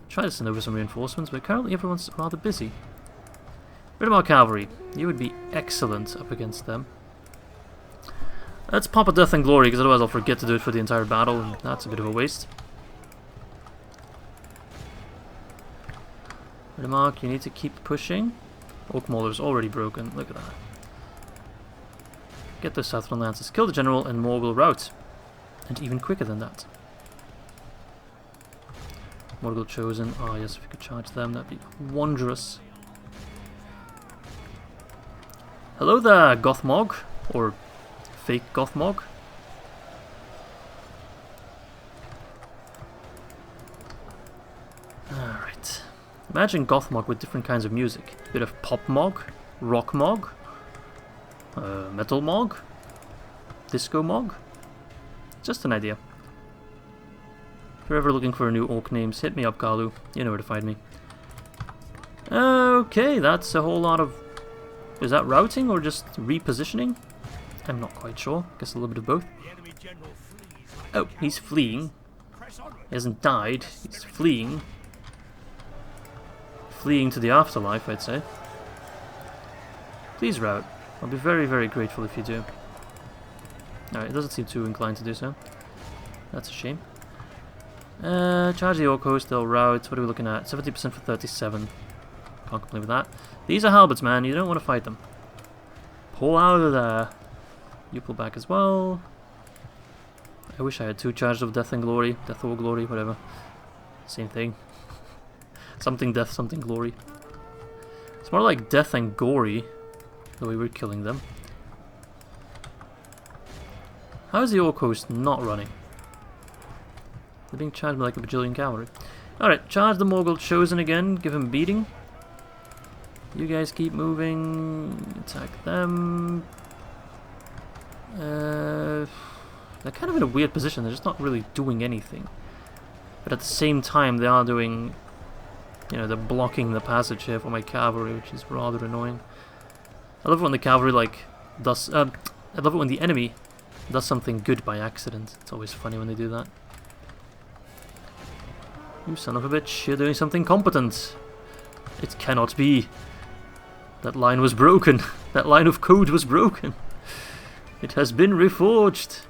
Try to send over some reinforcements, but currently everyone's rather busy. Ridamar Cavalry. You would be excellent up against them. Let's pop a Death and Glory, because otherwise I'll forget to do it for the entire battle, and that's a bit of a waste. Ridamar, you need to keep pushing. Oak Mauler's already broken. Look at that. Get those Southron Lancers. Kill the general, and more will rout. And even quicker than that. Morgul Chosen. Ah, yes, if we could charge them, that'd be wondrous. Hello there, Gothmog. Or fake Gothmog. Alright. Imagine Gothmog with different kinds of music. A bit of Pop Mog, Rock Mog, Metal Mog, Disco Mog. Just an idea. If you're ever looking for new orc names, hit me up, Galu. You know where to find me. Okay, that's a whole lot of... Is that routing or just repositioning? I'm not quite sure. Guess a little bit of both. Oh, he's fleeing. He hasn't died. He's fleeing. Fleeing to the afterlife, I'd say. Please route. I'll be very, very grateful if you do. Alright, it doesn't seem too inclined to do so. That's a shame. Charge the Orc Host, they'll route. What are we looking at? 70% for 37. Can't complain with that. These are halberds, man. You don't want to fight them. Pull out of there. You pull back as well. I wish I had two charges of Death and Glory. Death or Glory, whatever. Same thing. Something Death, something Glory. It's more like Death and Gory, the way we're killing them. How is the Orc Host not running? They're being charged by like a bajillion cavalry. Alright, charge the Morgul Chosen again. Give him a beating. You guys keep moving. Attack them. They're kind of in a weird position. They're just not really doing anything. But at the same time, they are doing... You know, they're blocking the passage here for my cavalry, which is rather annoying. I love it when the cavalry, like, does... I love it when the enemy does something good by accident. It's always funny when they do that. You son of a bitch, you're doing something competent. It cannot be. That line was broken. That line of code was broken. It has been reforged.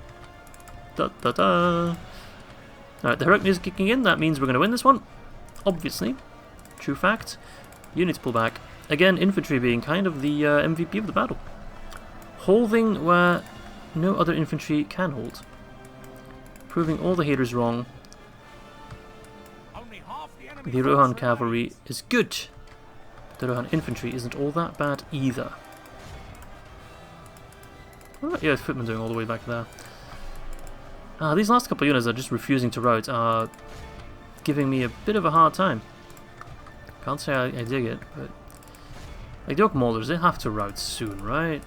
Da da da. Alright, the heroic music kicking in. That means we're going to win this one. Obviously. True fact. Units pull back. Again, infantry being kind of the MVP of the battle. Holding where no other infantry can hold. Proving all the haters wrong. The Rohan cavalry is good. But the Rohan infantry isn't all that bad either. What about footmen doing all the way back there? These last couple of units are just refusing to rout, are giving me a bit of a hard time. Can't say I dig it, but... Like the Oak Maulers, they have to rout soon, right?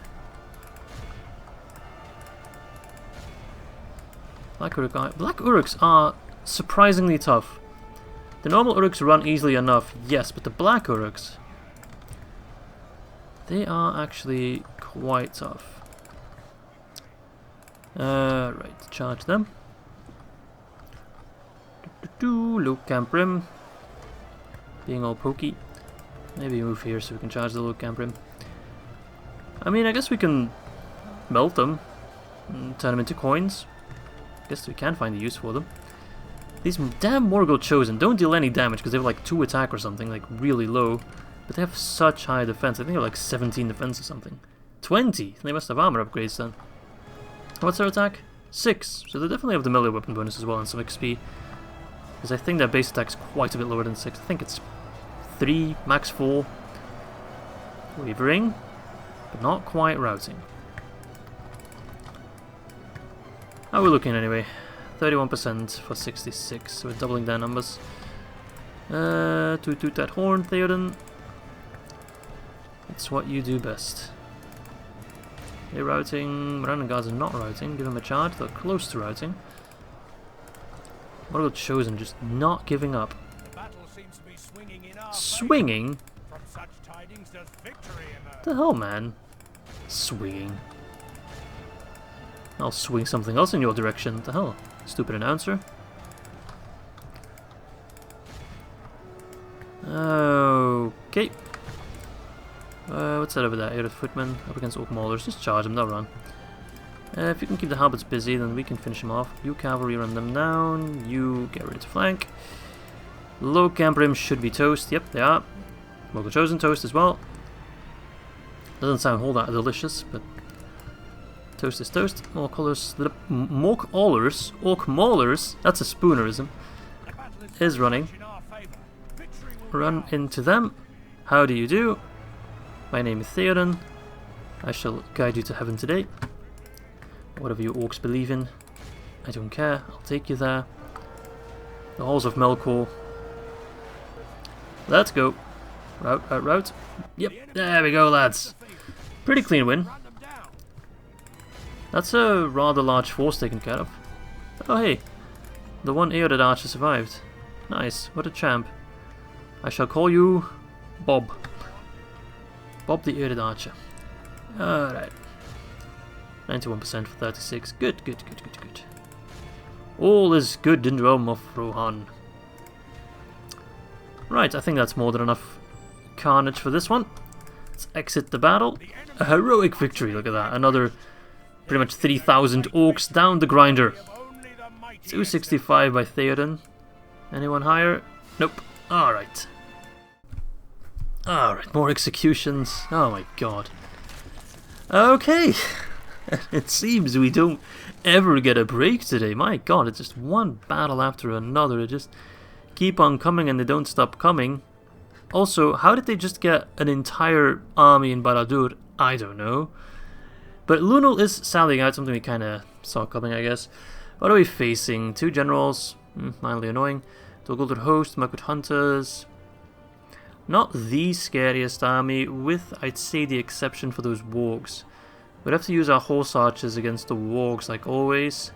Black Uruks are surprisingly tough. The normal Uruks run easily enough, yes, but the Black Uruks... They are actually quite tough. Right, charge them. Low camp rim. Being all pokey. Maybe move here so we can charge the low camp rim. I mean, I guess we can melt them and turn them into coins. Guess we can find a use for them. These damn Morgul Chosen don't deal any damage because they have like 2 attack or something, like really low. But they have such high defense. I think they have like 17 defense or something. 20! They must have armor upgrades then. What's their attack? 6. So they definitely have the melee weapon bonus as well and some XP. Because I think their base attack is quite a bit lower than 6. I think it's 3, max 4. Wavering, but not quite routing. How are we looking anyway? 31% for 66, so we're doubling their numbers. Toot that horn, Theoden. It's what you do best. They're routing. Miranda guards are not routing. Give them a charge. They're close to routing. Morgul Chosen just not giving up. The battle seems to be swinging in our Swinging? favor. From such tidings does victory emerge. The hell, man? Swinging. I'll swing something else in your direction. What the hell? Stupid announcer. Okay. What's that over there? Ered footmen up against Oak Maulers. Just charge them, they'll run. If you can keep the halberds busy, then we can finish them off. You cavalry, run them down. You get ready to flank. Low camp rim should be toast. Yep, they are. Morgul Chosen toast as well. Doesn't sound all that delicious, but toast is toast. Orc Maulers, that's a spoonerism, is running. Run into them. How do you do? My name is Theoden. I shall guide you to heaven today. Whatever you orcs believe in, I don't care. I'll take you there. The halls of Melkor. Let's go. Route, route, route. Yep, there we go, lads. Pretty clean win. That's a rather large force taken care of. Oh hey, the one Ered archer survived. Nice, what a champ. I shall call you Bob. Bob the Ered archer. Alright. 91% for 36. Good, good, good, good, good. All is good in the realm of Rohan. Right, I think that's more than enough carnage for this one. Let's exit the battle. A heroic victory, look at that. Another pretty much 3,000 orcs down the grinder. 265 by Theoden. Anyone higher? Nope. Alright. Alright, more executions. Oh my god. Okay. It seems we don't ever get a break today. My god, it's just one battle after another. It just keep on coming and they don't stop coming. Also, how did they just get an entire army in Barad-dûr? I don't know. But Lunel is sallying out, something we kind of saw coming, I guess. What are we facing? 2 generals. Mildly annoying. The Guldur host, Mirkwood hunters. Not the scariest army, with, I'd say, the exception for those wargs. We'd have to use our horse archers against the wargs, like always.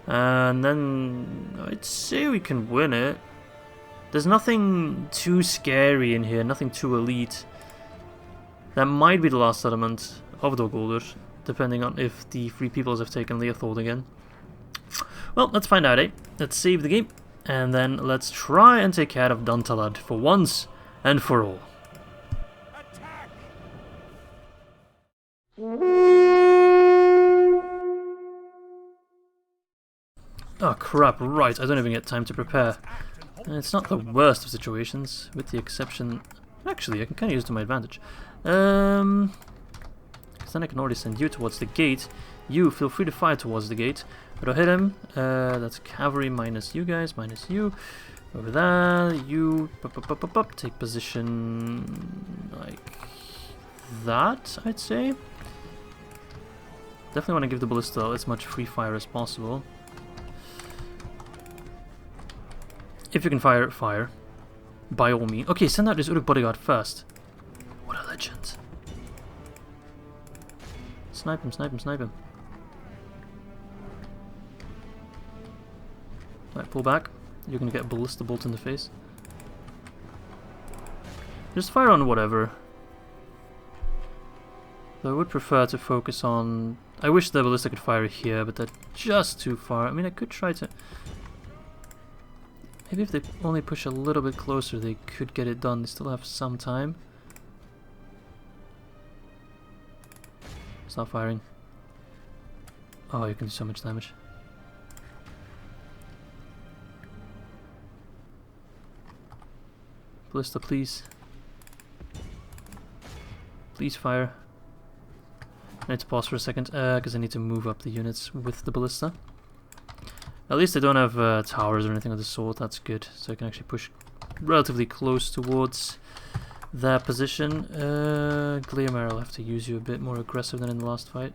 And then I'd say we can win it. There's nothing too scary in here, nothing too elite. That might be the last settlement of the Guldur, depending on if the Free Peoples have taken Leothord again. Well, let's find out, eh? Let's save the game, and then let's try and take care of Dantalad for once and for all. Oh crap, right, I don't even get time to prepare. And it's not the worst of situations, with the exception... Actually, I can kind of use it to my advantage. Because then I can already send you towards the gate. You, feel free to fire towards the gate. But I'll hit him. That's cavalry minus you guys, minus you. Over there, you... Take position... like... that, I'd say. Definitely want to give the ballista as much free fire as possible. If you can fire, fire. By all means. Okay, send out this Uruk bodyguard first. What a legend. Snipe him, snipe him, snipe him. Right, pull back. You're gonna get a ballista bolt in the face. Just fire on whatever. Though I would prefer to focus on... I wish the ballista could fire here, but that's just too far. I mean, I could try to... Maybe if they only push a little bit closer, they could get it done. They still have some time. Stop firing. Oh, you can do so much damage. Ballista, please. Please fire. I need to pause for a second, because I need to move up the units with the ballista. At least I don't have towers or anything of the sort, that's good. So I can actually push relatively close towards their position. Gleamare, I'll have to use you a bit more aggressive than in the last fight.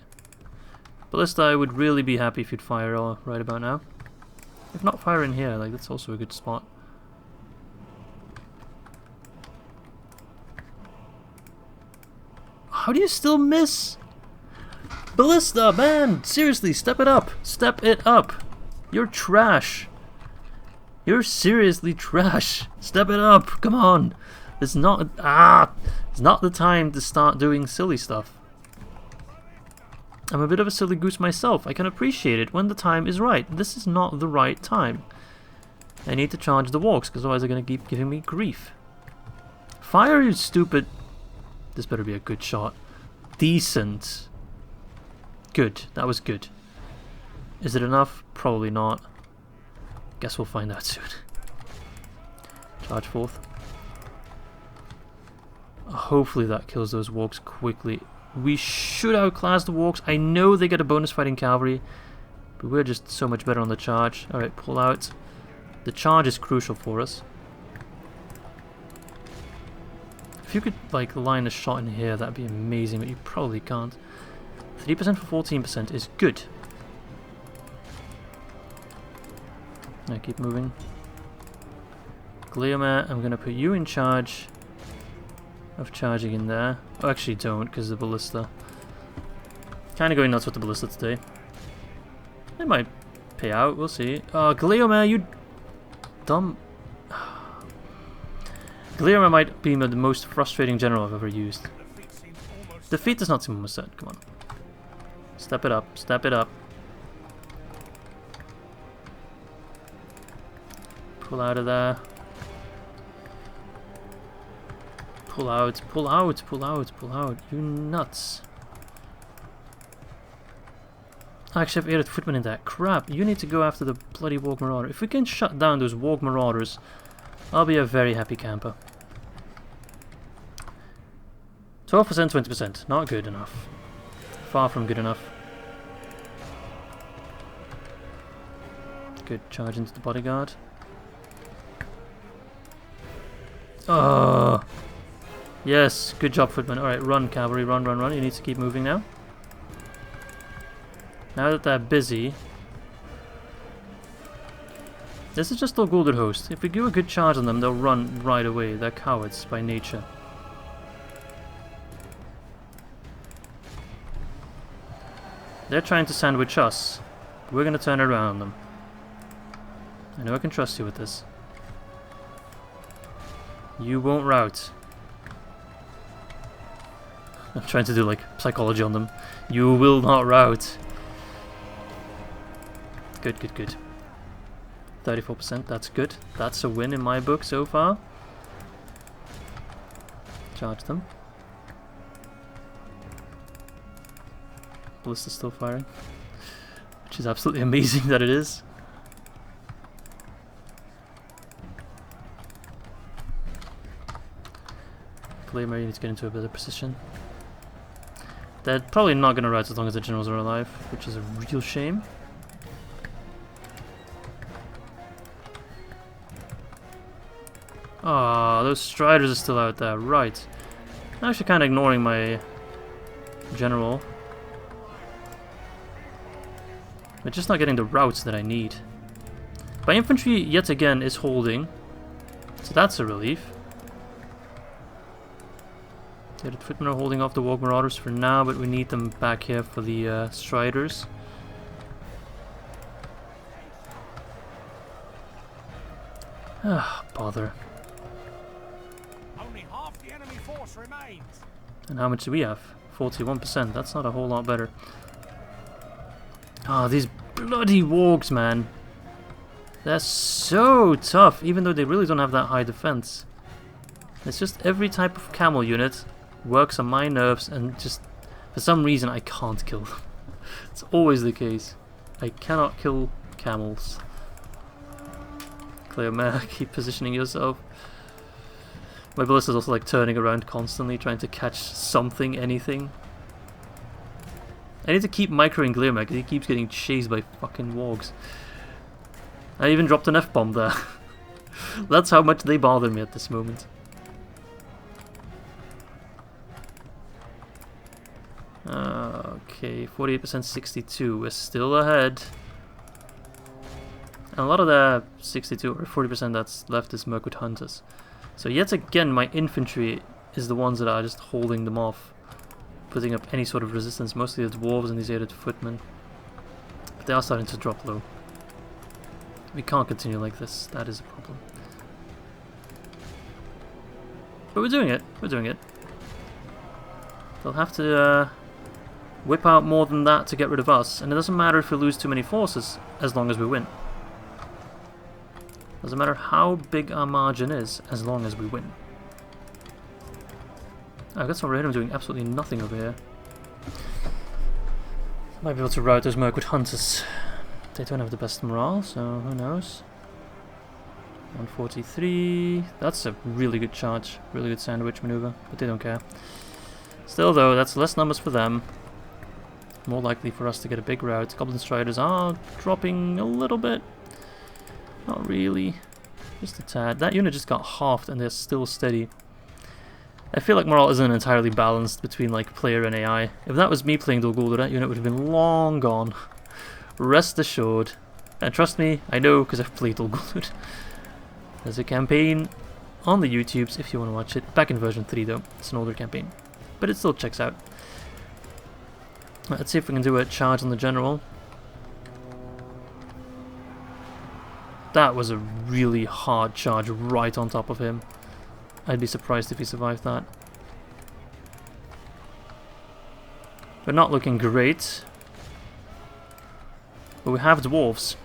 Ballista, I would really be happy if you'd fire right about now. If not, fire in here, like that's also a good spot. How do you still miss? Ballista, man! Seriously, step it up! Step it up! You're trash. You're seriously trash. Step it up. Come on. It's not it's not the time to start doing silly stuff. I'm a bit of a silly goose myself. I can appreciate it when the time is right. This is not the right time. I need to charge the walks, because otherwise they're going to keep giving me grief. Fire, you stupid... This better be a good shot. Decent. Good. That was good. Is it enough? Probably not. Guess we'll find out soon. Charge forth. Hopefully that kills those walks quickly. We should outclass the walks. I know they get a bonus fighting cavalry, but we're just so much better on the charge. Alright, pull out. The charge is crucial for us. If you could like line a shot in here, that'd be amazing, but you probably can't. 3% for 14% is good. Now keep moving. Gleamare, I'm gonna put you in charge of charging in there. Oh, actually don't, because the ballista. Kinda going nuts with the ballista today. It might pay out, we'll see. Oh, Gleamare, you dumb... Gleamare might be the most frustrating general I've ever used. Defeat does not seem almost set, come on. Step it up, step it up. Pull out of there. Pull out, pull out, pull out, pull out. You nuts. I actually have Ered footmen in that. Crap, you need to go after the bloody Warg Marauder. If we can shut down those Warg Marauders, I'll be a very happy camper. 12%, 20%. Not good enough. Far from good enough. Good, charge into the bodyguard. Oh, yes, good job, footman. Alright, run, cavalry, run, run, run. You need to keep moving now. Now that they're busy... This is just all Guldur host. If we do a good charge on them, they'll run right away. They're cowards by nature. They're trying to sandwich us. We're going to turn it around on them. I know I can trust you with this. You won't rout. I'm trying to do like psychology on them. You will not rout. Good, good, good. 34%, that's good. That's a win in my book so far. Charge them. Ballista's still firing. Which is absolutely amazing that it is. Glamour, you need to get into a better position. They're probably not going to rise as long as the generals are alive, which is a real shame. Ah, those Striders are still out there, right. I'm actually kind of ignoring my general. But just not getting the routes that I need. My infantry, yet again, is holding. So that's a relief. Yeah, the footmen are holding off the Warg Marauders for now, but we need them back here for the Striders. Ah, bother. Only half the enemy force remains. And how much do we have? 41%. That's not a whole lot better. Ah, these bloody Wargs, man. They're so tough, even though they really don't have that high defense. It's just every type of camel unit works on my nerves, and just for some reason I can't kill them. It's always the case. I cannot kill camels. Cleomare, keep positioning yourself. My ballista's also like turning around constantly, trying to catch something, anything. I need to keep microing Gleomare because he keeps getting chased by fucking Wargs. I even dropped an F-bomb there. That's how much they bother me at this moment. Okay, 48%, 62. We're still ahead. And a lot of the 62 or 40% that's left is Mirkwood Hunters. So yet again, my infantry is the ones that are just holding them off, putting up any sort of resistance. Mostly the dwarves and these Ered footmen. But they are starting to drop low. We can't continue like this. That is a problem. But we're doing it. We're doing it. They'll have to whip out more than that to get rid of us. And it doesn't matter if we lose too many forces, as long as we win. Doesn't matter how big our margin is, as long as we win. I got some random doing absolutely nothing over here. Might be able to rout those Mirkwood Hunters. They don't have the best morale, so who knows. 143. That's a really good charge. Really good sandwich maneuver, but they don't care. Still though, that's less numbers for them. More likely for us to get a big rout. Goblin Striders are dropping a little bit. Not really. Just a tad. That unit just got halved and they're still steady. I feel like morale isn't entirely balanced between like player and AI. If that was me playing Dol Guldur, that unit would have been long gone. Rest assured. And trust me, I know because I've played Dol Guldur. There's a campaign on the YouTubes if you want to watch it. Back in version 3 though. It's an older campaign. But it still checks out. Let's see if we can do a charge on the general. That was a really hard charge right on top of him. I'd be surprised if he survived that. We're not looking great. But we have dwarves.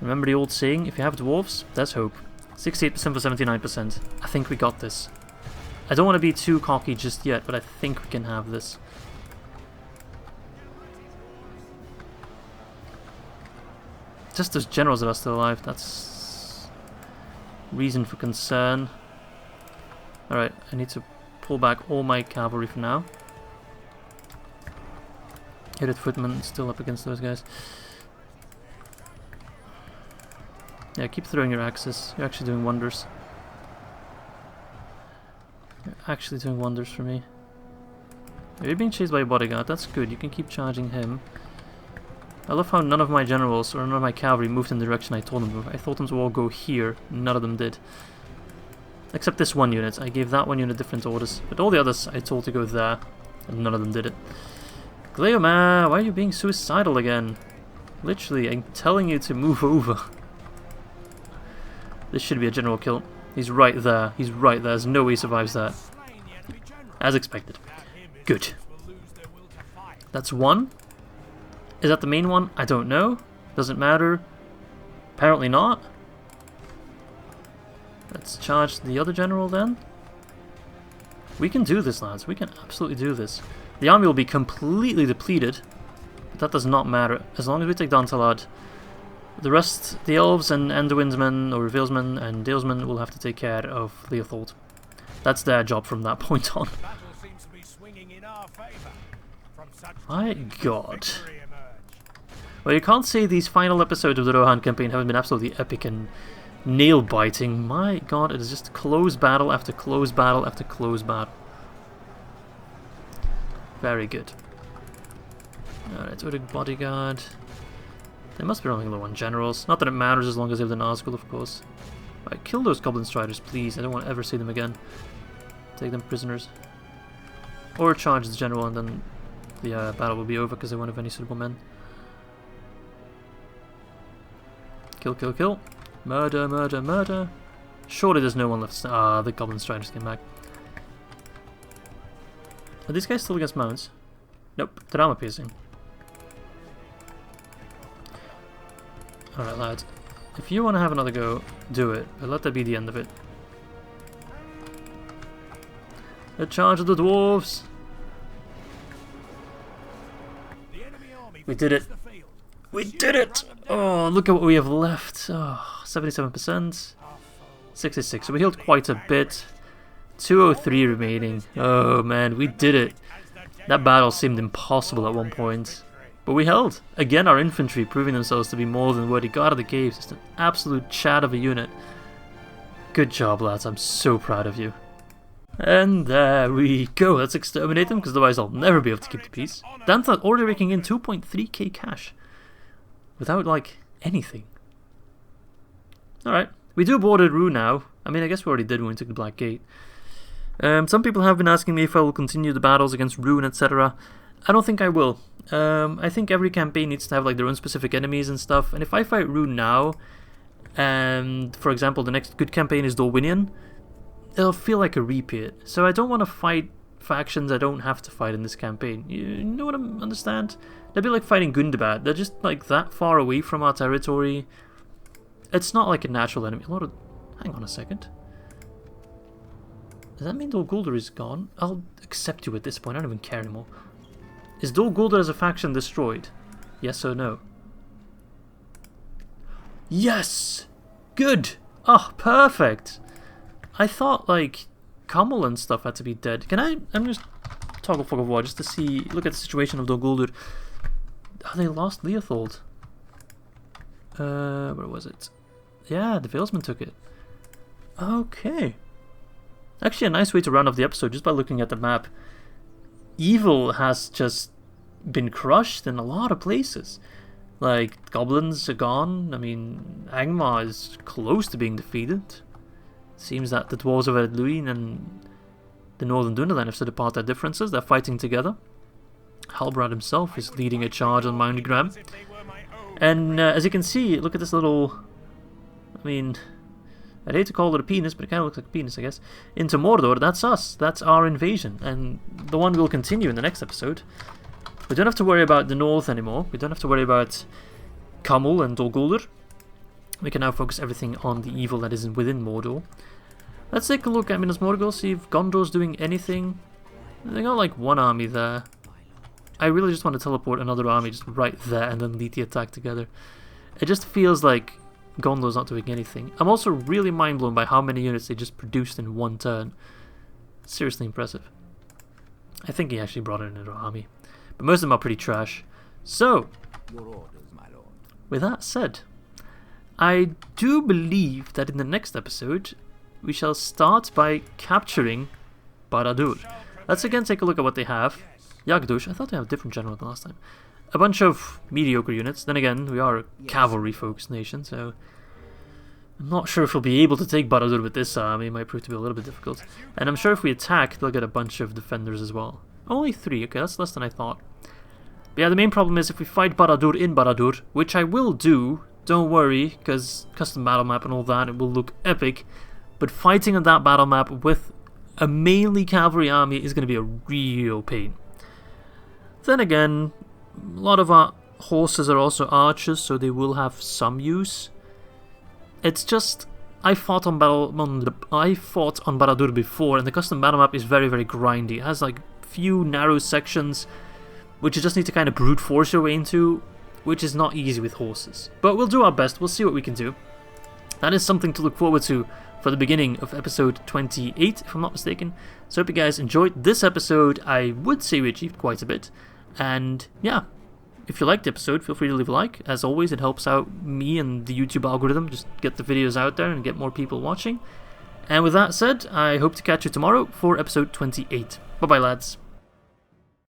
Remember the old saying, if you have dwarves, there's hope. 68% for 79%. I think we got this. I don't want to be too cocky just yet, but I think we can have this. Just those generals that are still alive, that's reason for concern. Alright, I need to pull back all my cavalry for now. Ered footmen still up against those guys. Yeah, keep throwing your axes. You're actually doing wonders. You're actually doing wonders for me. You're being chased by a bodyguard, that's good. You can keep charging him. I love how none of my generals or none of my cavalry moved in the direction I told them to move. I told them to all go here, none of them did. Except this one unit. I gave that one unit different orders. But all the others I told to go there, and none of them did it. Gleomare, why are you being suicidal again? Literally, I'm telling you to move over. This should be a general kill. He's right there. He's right there. There's no way he survives that. As expected. Good. That's one. Is that the main one? I don't know. Doesn't matter. Apparently not. Let's charge the other general then. We can do this, lads. We can absolutely do this. The army will be completely depleted, but that does not matter. As long as we take Dantalad, the rest, the Elves and Anduin's men, or Veilsmen and Dalesmen, will have to take care of Leothold. That's their job from that point on. Battle seems to be swinging in our favor. From such My god. victory emerged. Well, you can't say these final episodes of the Rohan campaign haven't been absolutely epic and nail-biting. My god, it is just close battle after close battle after close battle. Very good. Alright, order bodyguard. They must be running low on generals. Not that it matters as long as they have the Nazgul, of course. Right, kill those Goblin Striders, please. I don't want to ever see them again. Take them prisoners. Or charge the general and then the battle will be over because they won't have any suitable men. Kill, kill, kill. Murder, murder, murder. Surely there's no one left. Ah, the Goblin Striders came back. Are these guys still against mounts? Nope, they're armor piercing. Alright, lads. If you want to have another go, do it. But let that be the end of it. The charge of the dwarves! The enemy army We did it! the field. We did it! Oh, look at what we have left. Oh, 77%. 66. So we healed quite a bit. 203 remaining. Oh man, we did it. That battle seemed impossible at one point. But we held. Again, our infantry proving themselves to be more than worthy. God of the Caves, just an absolute chat of a unit. Good job, lads. I'm so proud of you. And there we go. Let's exterminate them, because otherwise I'll never be able to keep the peace. Dantalad already raking in 2.3k cash. Without, like, anything. Alright. We do board Rue now. I mean, I guess we already did when we took the Black Gate. Some people have been asking me if I will continue the battles against Ruin, etc. I don't think I will. I think every campaign needs to have like their own specific enemies and stuff. And if I fight Ruin now, and for example the next good campaign is Dolwinian, it'll feel like a repeat. So I don't want to fight factions I don't have to fight in this campaign. You know what I understand? That'd be like fighting Gundabad. They're just like that far away from our territory. It's not like a natural enemy. Hang on a second. Does that mean Dol Guldur is gone? I'll accept you at this point. I don't even care anymore. Is Dol Guldur as a faction destroyed? Yes or no? Yes! Good! Oh, perfect! I thought, like, Kamal and stuff had to be dead. I'm just toggle fog of war just to see, look at the situation of Dol Guldur. Oh, they lost Leothold. Where was it? Yeah, the Veilsman took it. Okay. Actually, a nice way to round off the episode just by looking at the map. Evil has just been crushed in a lot of places. Like, goblins are gone. I mean, Angmar is close to being defeated. Seems that the dwarves of Ered Luin and the Northern Dunderland have set apart their differences. They're fighting together. Halbrand himself is leading a charge on Mount Grab. And as you can see, look at this little... I mean... I'd hate to call it a penis, but it kind of looks like a penis, I guess. Into Mordor, that's us. That's our invasion. And the one will continue in the next episode. We don't have to worry about the north anymore. We don't have to worry about Kamal and Dol Guldur. We can now focus everything on the evil that is within Mordor. Let's take a look at Minas Morgul, see if Gondor's doing anything. They got like one army there. I really just want to teleport another army just right there and then lead the attack together. It just feels like Gondor's not doing anything. I'm also really mind blown by how many units they just produced in one turn. Seriously impressive. I think he actually brought in another army. But most of them are pretty trash. So, Your orders, my lord. with that said, I do believe that in the next episode we shall start by capturing Barad-dûr. Let's again take a look at what they have. Yagdush, I thought they have a different general than last time. A bunch of mediocre units. Then again, we are a cavalry-focused nation, so I'm not sure if we'll be able to take Barad-dûr with this army. It might prove to be a little bit difficult. And I'm sure if we attack, they'll get a bunch of defenders as well. Only 3, okay, that's less than I thought. But yeah, the main problem is if we fight Barad-dûr in Barad-dûr, which I will do, don't worry, because custom battle map and all that, it will look epic. But fighting on that battle map with a mainly cavalry army is going to be a real pain. Then again, a lot of our horses are also archers, so they will have some use. It's just, I fought on Barad-dûr before, and the custom battle map is very, very grindy. It has like few narrow sections, which you just need to kind of brute force your way into, which is not easy with horses. But we'll do our best. We'll see what we can do. That is something to look forward to for the beginning of episode 28, if I'm not mistaken. So I hope you guys enjoyed this episode. I would say we achieved quite a bit. And yeah, if you liked the episode, feel free to leave a like. As always, it helps out me and the YouTube algorithm, just get the videos out there and get more people watching. And with that said, I hope to catch you tomorrow for episode 28. Bye bye, lads.